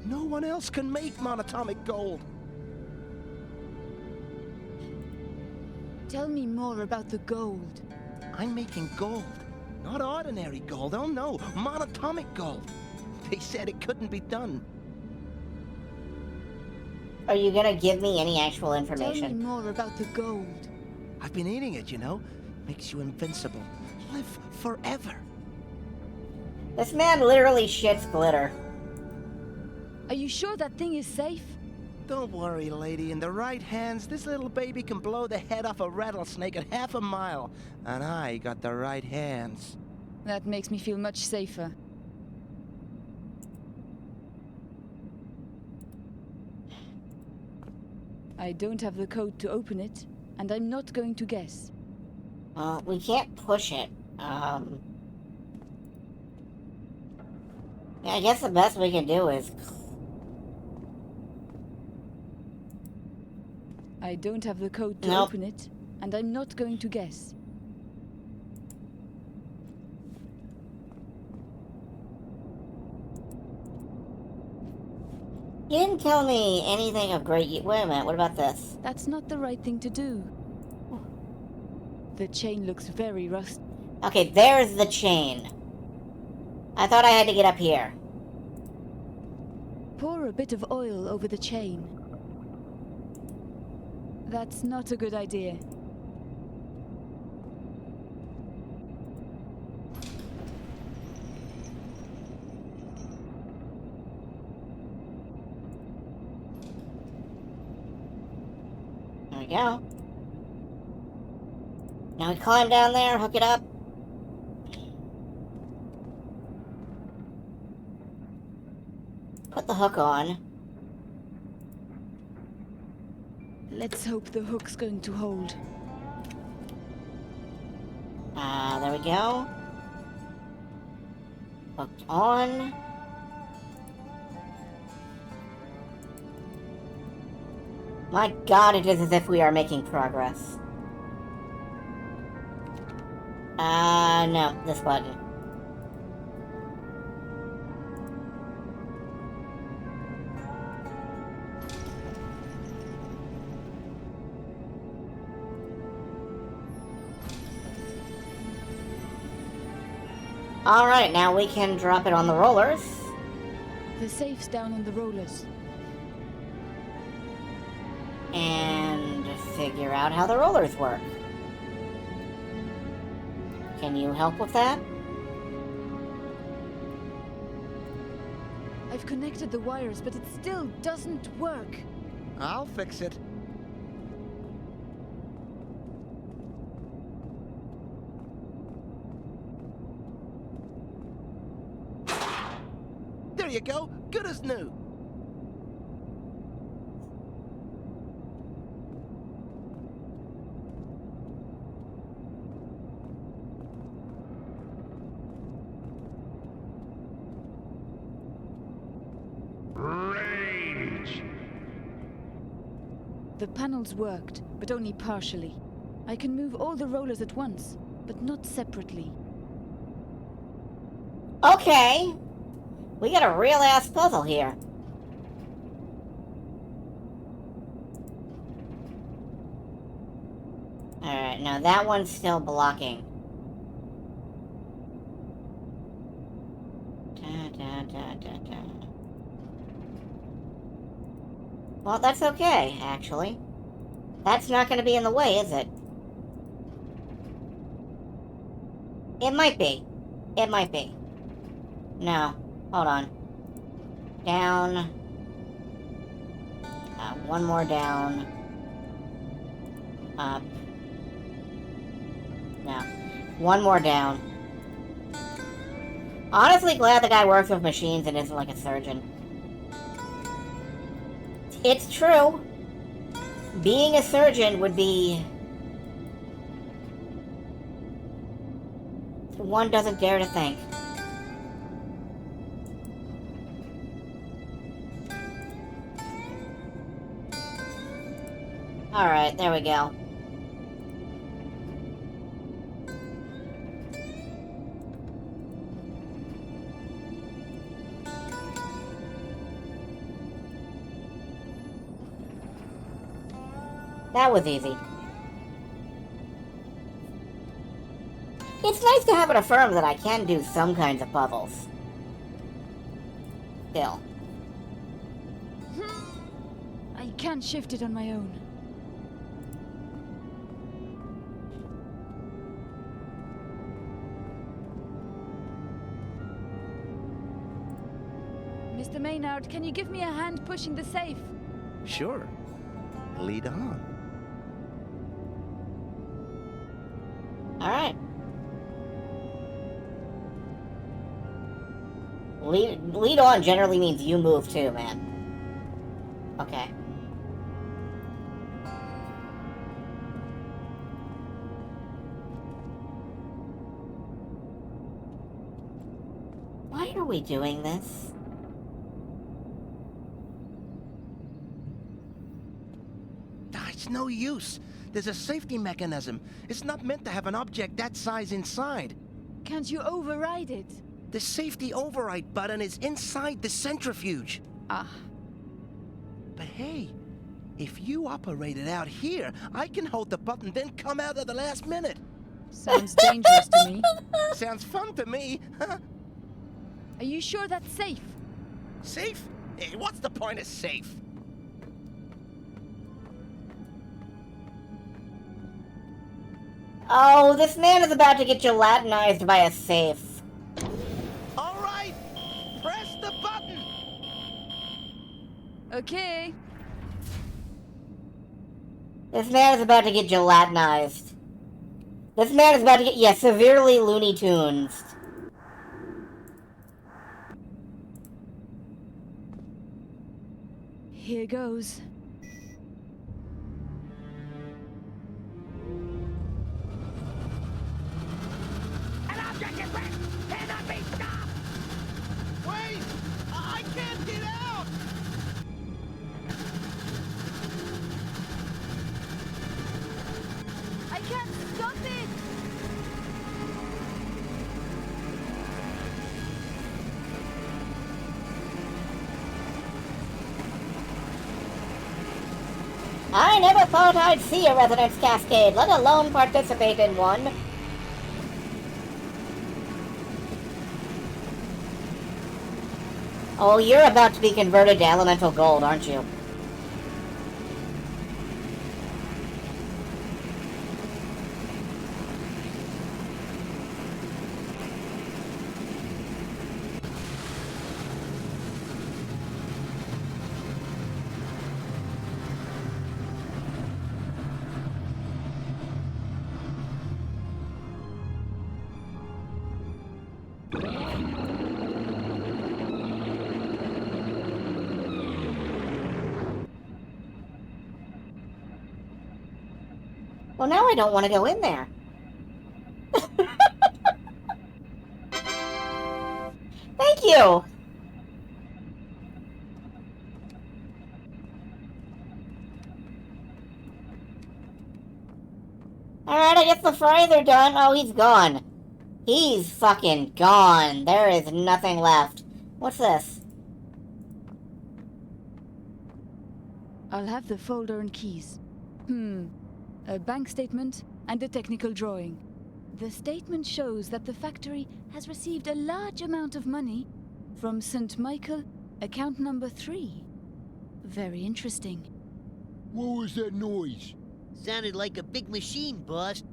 No one else can make monatomic gold. Tell me more about the gold. I'm making gold. Not ordinary gold, oh no, monatomic gold. They said it couldn't be done. Are you gonna give me any actual Tell me information? more about the gold. I've been eating it, you know. Makes you invincible. Live forever. This man literally shits glitter. Are you sure that thing is safe? Don't worry, lady. In the right hands, this little baby can blow the head off a rattlesnake at half a mile. And I got the right hands. That makes me feel much safer. I don't have the code to open it, and I'm not going to guess. Well, we can't push it. Yeah, I guess the best we can do is... I don't have the code to Nope. open it, and I'm not going to guess. You didn't tell me anything of great use. Wait a minute, what about this? That's not the right thing to do. The chain looks very rusty. Okay, there's the chain. I thought I had to get up here. Pour a bit of oil over the chain. That's not a good idea. There we go. Now we climb down there, hook it up. Put the hook on. Let's hope the hook's going to hold. There we go. Hooked on. My god, it is as if we are making progress. No, this button. Alright, now we can drop it on the rollers. The safe's down on the rollers. And figure out how the rollers work. Can you help with that? I've connected the wires, but it still doesn't work. I'll fix it. There you go. Good as new. Rage! The panels worked, but only partially. I can move all the rollers at once, but not separately. Okay. We got a real ass puzzle here. Alright, now that one's still blocking. Well, that's okay, actually. That's not going to be in the way, is it? It might be. It might be. No. Hold on. Down. One more down. Up. No. One more down. Honestly glad the guy works with machines and isn't like a surgeon. It's true. Being a surgeon would be... one doesn't dare to think. Alright, there we go. That was easy. It's nice to have it affirmed that I can do some kinds of puzzles. Still. I can't shift it on my own. Mr. Maynard, can you give me a hand pushing the safe? Sure. Lead on. Alright. Lead on generally means you move too, man. Okay. Why are we doing this? It's no use. There's a safety mechanism. It's not meant to have an object that size inside. Can't you override it? The safety override button is inside the centrifuge. Ah. But hey, if you operate it out here, I can hold the button, then come out at the last minute. Sounds dangerous to me. Sounds fun to me, huh? Are you sure that's safe? Safe? Hey, what's the point of safe? Oh, this man is about to get gelatinized by a safe. All right, press the button. Okay. This man is about to get gelatinized. This man is about to get, yeah, severely Looney Tunes. Here goes. An object is wrecked! Cannot be stopped! Wait! I can't get out! I can't stop it! I never thought I'd see a resonance cascade, let alone participate in one. Oh, you're about to be converted to elemental gold, aren't you? Well, now I don't want to go in there. Thank you! Alright, I guess the fries are done. Oh, he's gone. He's fucking gone. There is nothing left. What's this? I'll have the folder and keys. A bank statement and a technical drawing. The statement shows that the factory has received a large amount of money from St. Michael, account number 3. Very interesting. What was that noise? Sounded like a big machine, boss.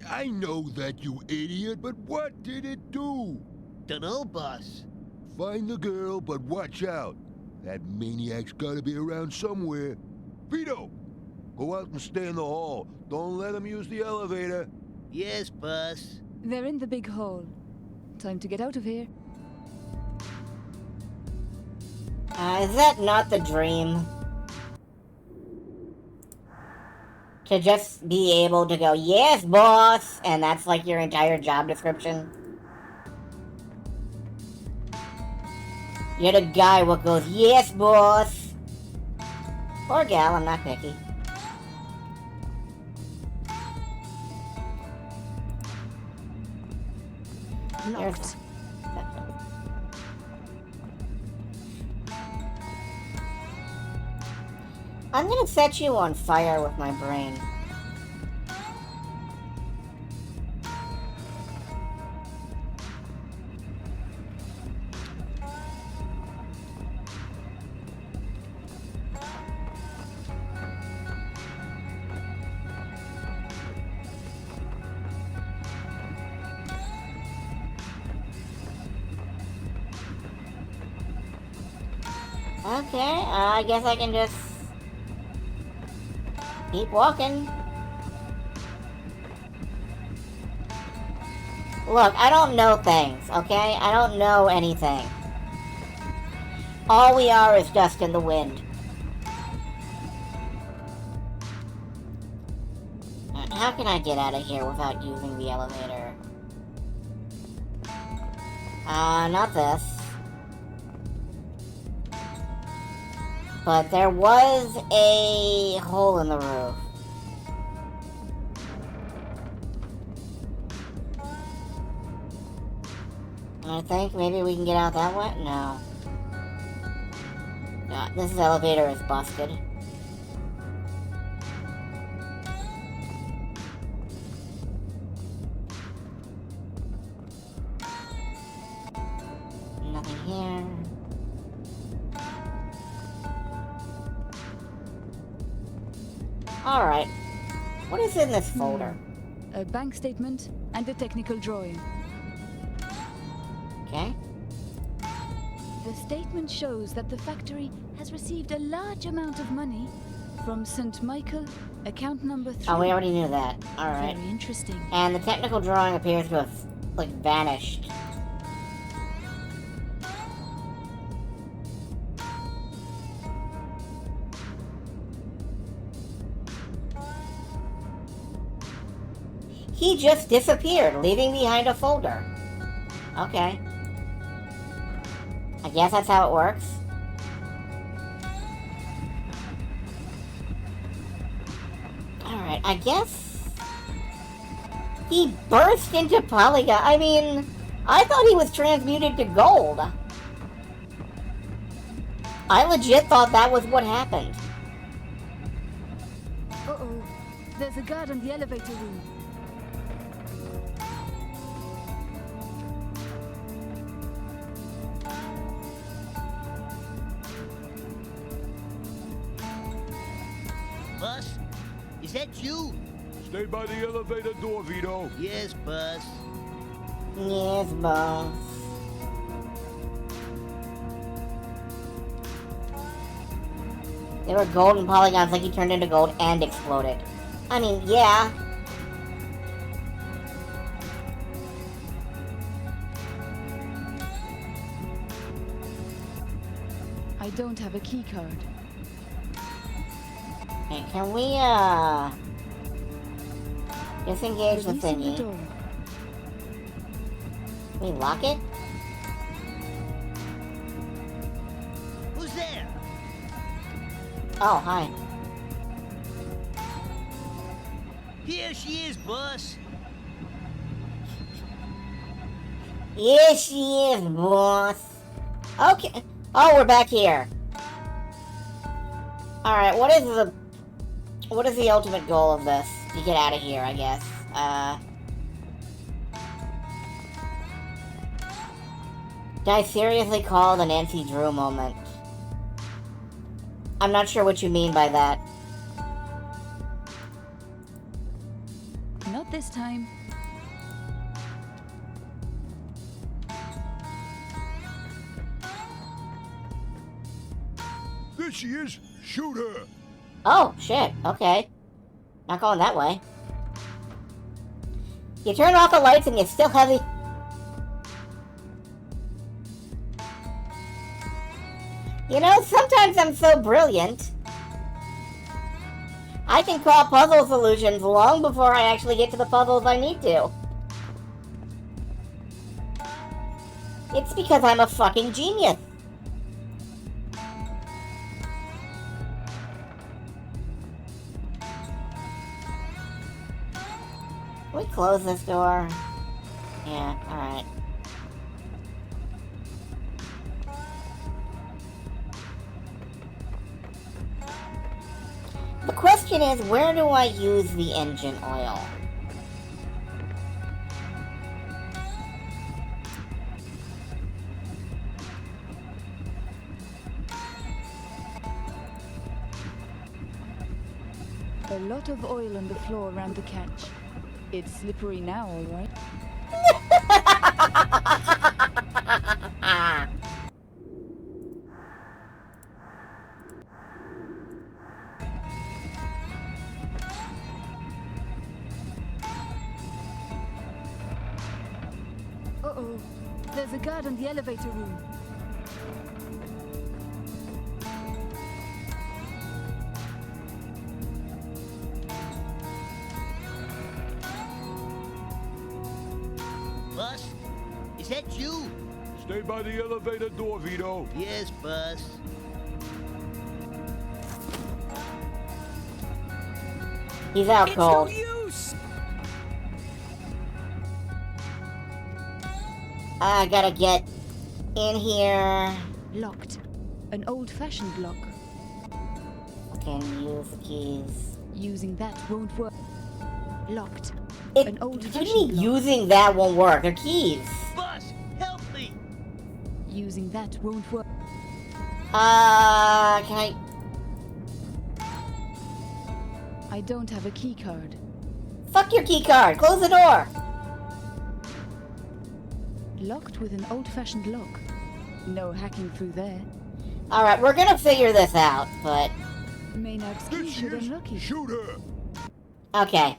I know that, you idiot, but what did it do? Dunno, boss. Find the girl, but watch out. That maniac's gotta be around somewhere. Vito! Go out and stay in the hall. Don't let him use the elevator. Yes, boss. They're in the big hall. Time to get out of here. Is that not the dream? To just be able to go, yes, boss, and that's like your entire job description? You're the guy what goes, yes, boss. Or gal, I'm not picky. Locked. I'm gonna set you on fire with my brain. Okay, I guess I can just keep walking. Look, I don't know things, okay? I don't know anything. All we are is dust in the wind. How can I get out of here without using the elevator? Not this. But there was a hole in the roof. I think maybe we can get out that way? No. No, this elevator is busted. Nothing here. Alright. What is in this folder? A bank statement and a technical drawing. Okay. The statement shows that the factory has received a large amount of money from St. Michael, account number 3. Oh, we already knew that. Alright. Very interesting. And the technical drawing appears to have, like, vanished. He just disappeared, leaving behind a folder. Okay. I guess that's how it works. Alright, I guess... he burst into Polygon. I mean, I thought he was transmuted to gold. I legit thought that was what happened. Uh-oh. There's a guard in the elevator room. Boss, is that you? Stay by the elevator door, Vito. Yes, boss. Yes, boss. They were golden polygons, like he turned into gold and exploded. I mean, yeah. I don't have a key card. Okay, can we, disengage the Releasing thingy? the door. Can we lock it? Who's there? Oh, hi. Here she is, boss. Here she is, boss. Okay. Oh, we're back here. Alright, what is the ultimate goal of this? To get out of here, I guess. Did I seriously call the Nancy Drew moment? I'm not sure what you mean by that. Not this time. There she is. Shoot her. Oh, shit. Okay. Not going that way. You turn off the lights and you still have the... You know, sometimes I'm so brilliant. I can call puzzle solutions long before I actually get to the puzzles I need to. It's because I'm a fucking genius. Can we close this door? Yeah, alright. question is, where do I use the engine oil? A lot of oil on the floor around the catch. It's slippery now, all right? Uh-oh. There's a guard in the elevator room. Boss, is that you? Stay by the elevator door, Vito. Yes, boss. He's out cold. I gotta get in here. Locked. An old-fashioned lock. Can use the keys. Using that won't work. Locked. An An what do you old-fashioned mean lock. using that won't work? They're keys. Boss, help me! Using that won't work. Can I... I don't have a key card. Fuck your key card. Close the door. Locked with an old-fashioned lock. No hacking through there. Alright, we're gonna figure this out, but... Maynard's key should unlock it. Shoot her! Okay.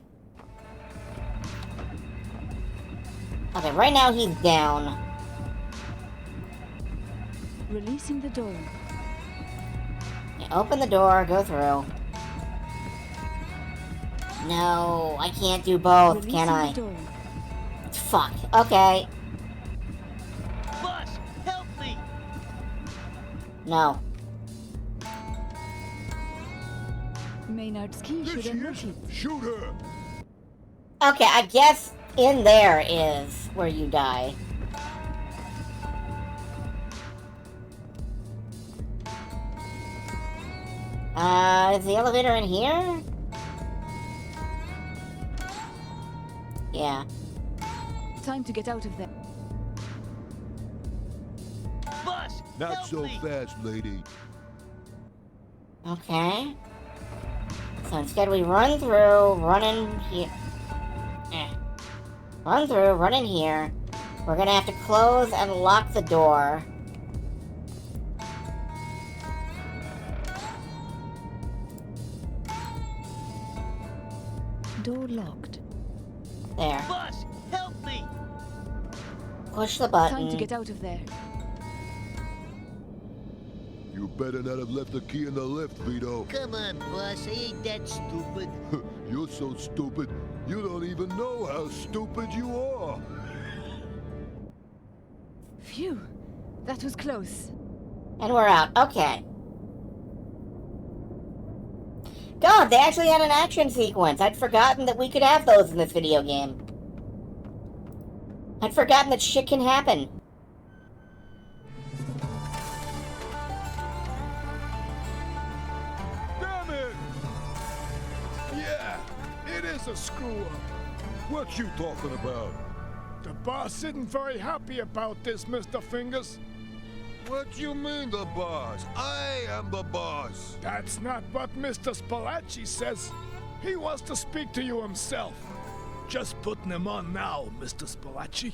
Okay, right now he's down. Releasing the door. Yeah, open the door, go through. No, I can't do both, Releasing can I? the door. Fuck. Okay. Boss, help me! No. Maynard's key There should she unlock is. it. Shoot her! Okay, I guess in there is where you die. Is the elevator in here? Yeah. Time to get out of there. Boss, Not help so me! fast, lady. Okay. So instead we run through, run in here. Run through, run in here. We're gonna have to close and lock the door. Door locked. There. Boss, help me! Push the button. Time to get out of there. You better not have left the key in the lift, Vito. Come on, boss, I ain't that stupid. You're so stupid, you don't even know how stupid you are. Phew. That was close. And we're out. Okay. God, they actually had an action sequence. I'd forgotten that we could have those in this video game. I'd forgotten that shit can happen. Damn it! Yeah, it is a screw-up. What you talking about? The boss isn't very happy about this, Mr. Fingers. What you mean, the boss? I am the boss. That's not what Mr. Spalacci says. He wants to speak to you himself. Just putting him on now, Mr. Spalacci.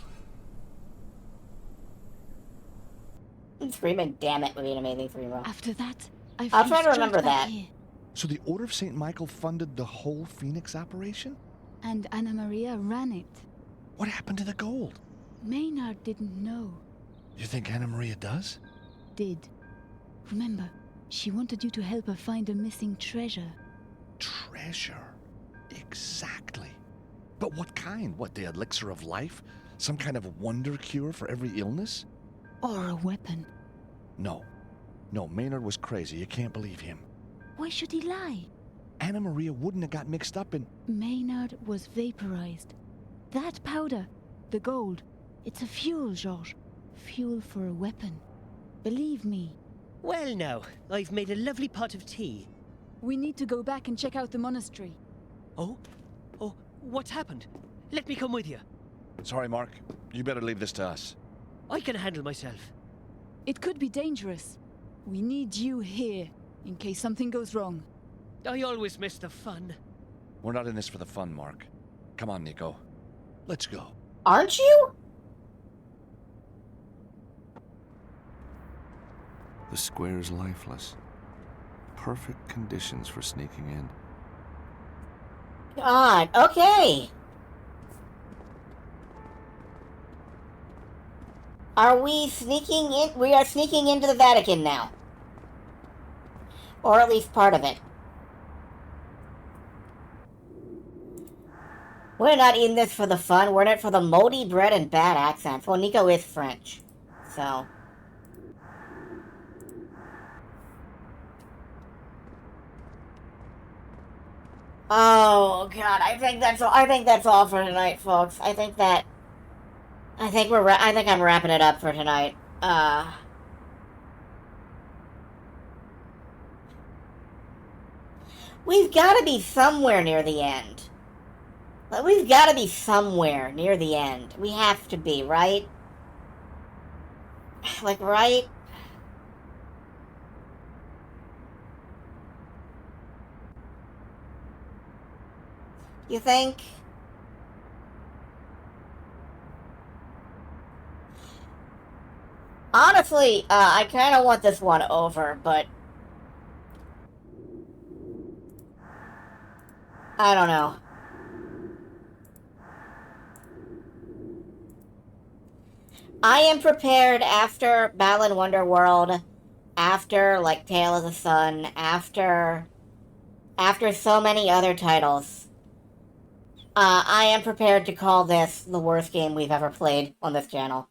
Screaming, damn it, would be an amazing screamer. After that, I I'll flew try to straight remember back that. here. So the Order of St. Michael funded the whole Phoenix operation? And Anna Maria ran it. What happened to the gold? Maynard didn't know. You think Anna Maria does? Did. Remember, she wanted you to help her find a missing treasure. Treasure. Exactly. But what kind? What, the elixir of life? Some kind of wonder cure for every illness? Or a weapon. No. No, Maynard was crazy. You can't believe him. Why should he lie? Anna Maria wouldn't have got mixed up in... Maynard was vaporized. That powder, the gold, it's a fuel, Georges. Fuel for a weapon. Believe me. Well now, I've made a lovely pot of tea. We need to go back and check out the monastery. Oh? Oh, what's happened? Let me come with you. Sorry, Mark. You better leave this to us. I can handle myself. It could be dangerous. We need you here, in case something goes wrong. I always miss the fun. We're not in this for the fun, Mark. Come on, Nico. Let's go. Aren't you? The square's lifeless. Perfect conditions for sneaking in. God, okay. Are we sneaking in? We are sneaking into the Vatican now. Or at least part of it. We're not in this for the fun. We're in it for the moldy bread and bad accents. Well, Nico is French. So... Oh God, I think that's all. I think that's all for tonight, folks. I think I'm wrapping it up for tonight. We've got to be somewhere near the end. We've got to be somewhere near the end. We have to be, right? Like, right? You think? Honestly, I kind of want this one over, but... I don't know. I am prepared after Balan Wonderworld, after, like, Tale of the Sun, after so many other titles. I am prepared to call this the worst game we've ever played on this channel.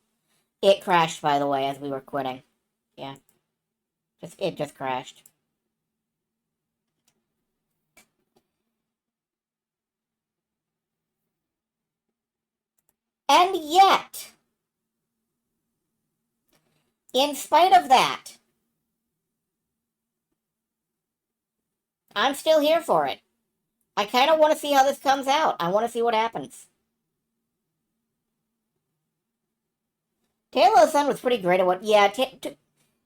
It crashed, by the way, as we were quitting. Yeah. It just crashed. And yet, in spite of that, I'm still here for it. I kind of want to see how this comes out. I want to see what happens. Tale of the Sun was pretty great at what... Yeah,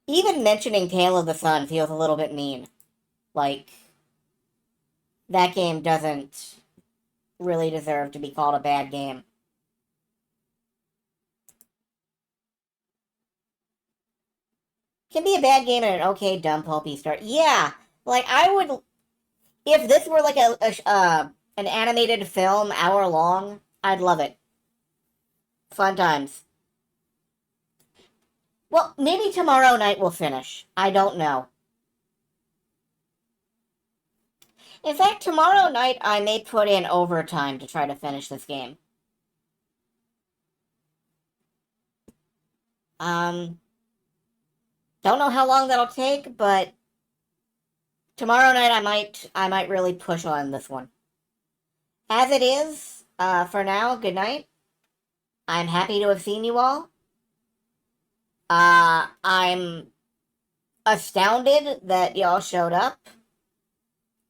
even mentioning Tale of the Sun feels a little bit mean. Like, that game doesn't really deserve to be called a bad game. Can be a bad game and an okay, dumb, pulpy start. Yeah, like, I would... If this were like an animated film, hour long, I'd love it. Fun times. Well, maybe tomorrow night we'll finish. I don't know. In fact, tomorrow night I may put in overtime to try to finish this game. Don't know how long that'll take, but tomorrow night I might really push on this one. As it is, for now, good night. I'm happy to have seen you all. I'm astounded that y'all showed up.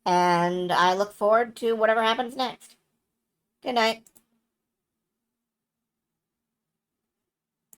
And I look forward to whatever happens next. Good night.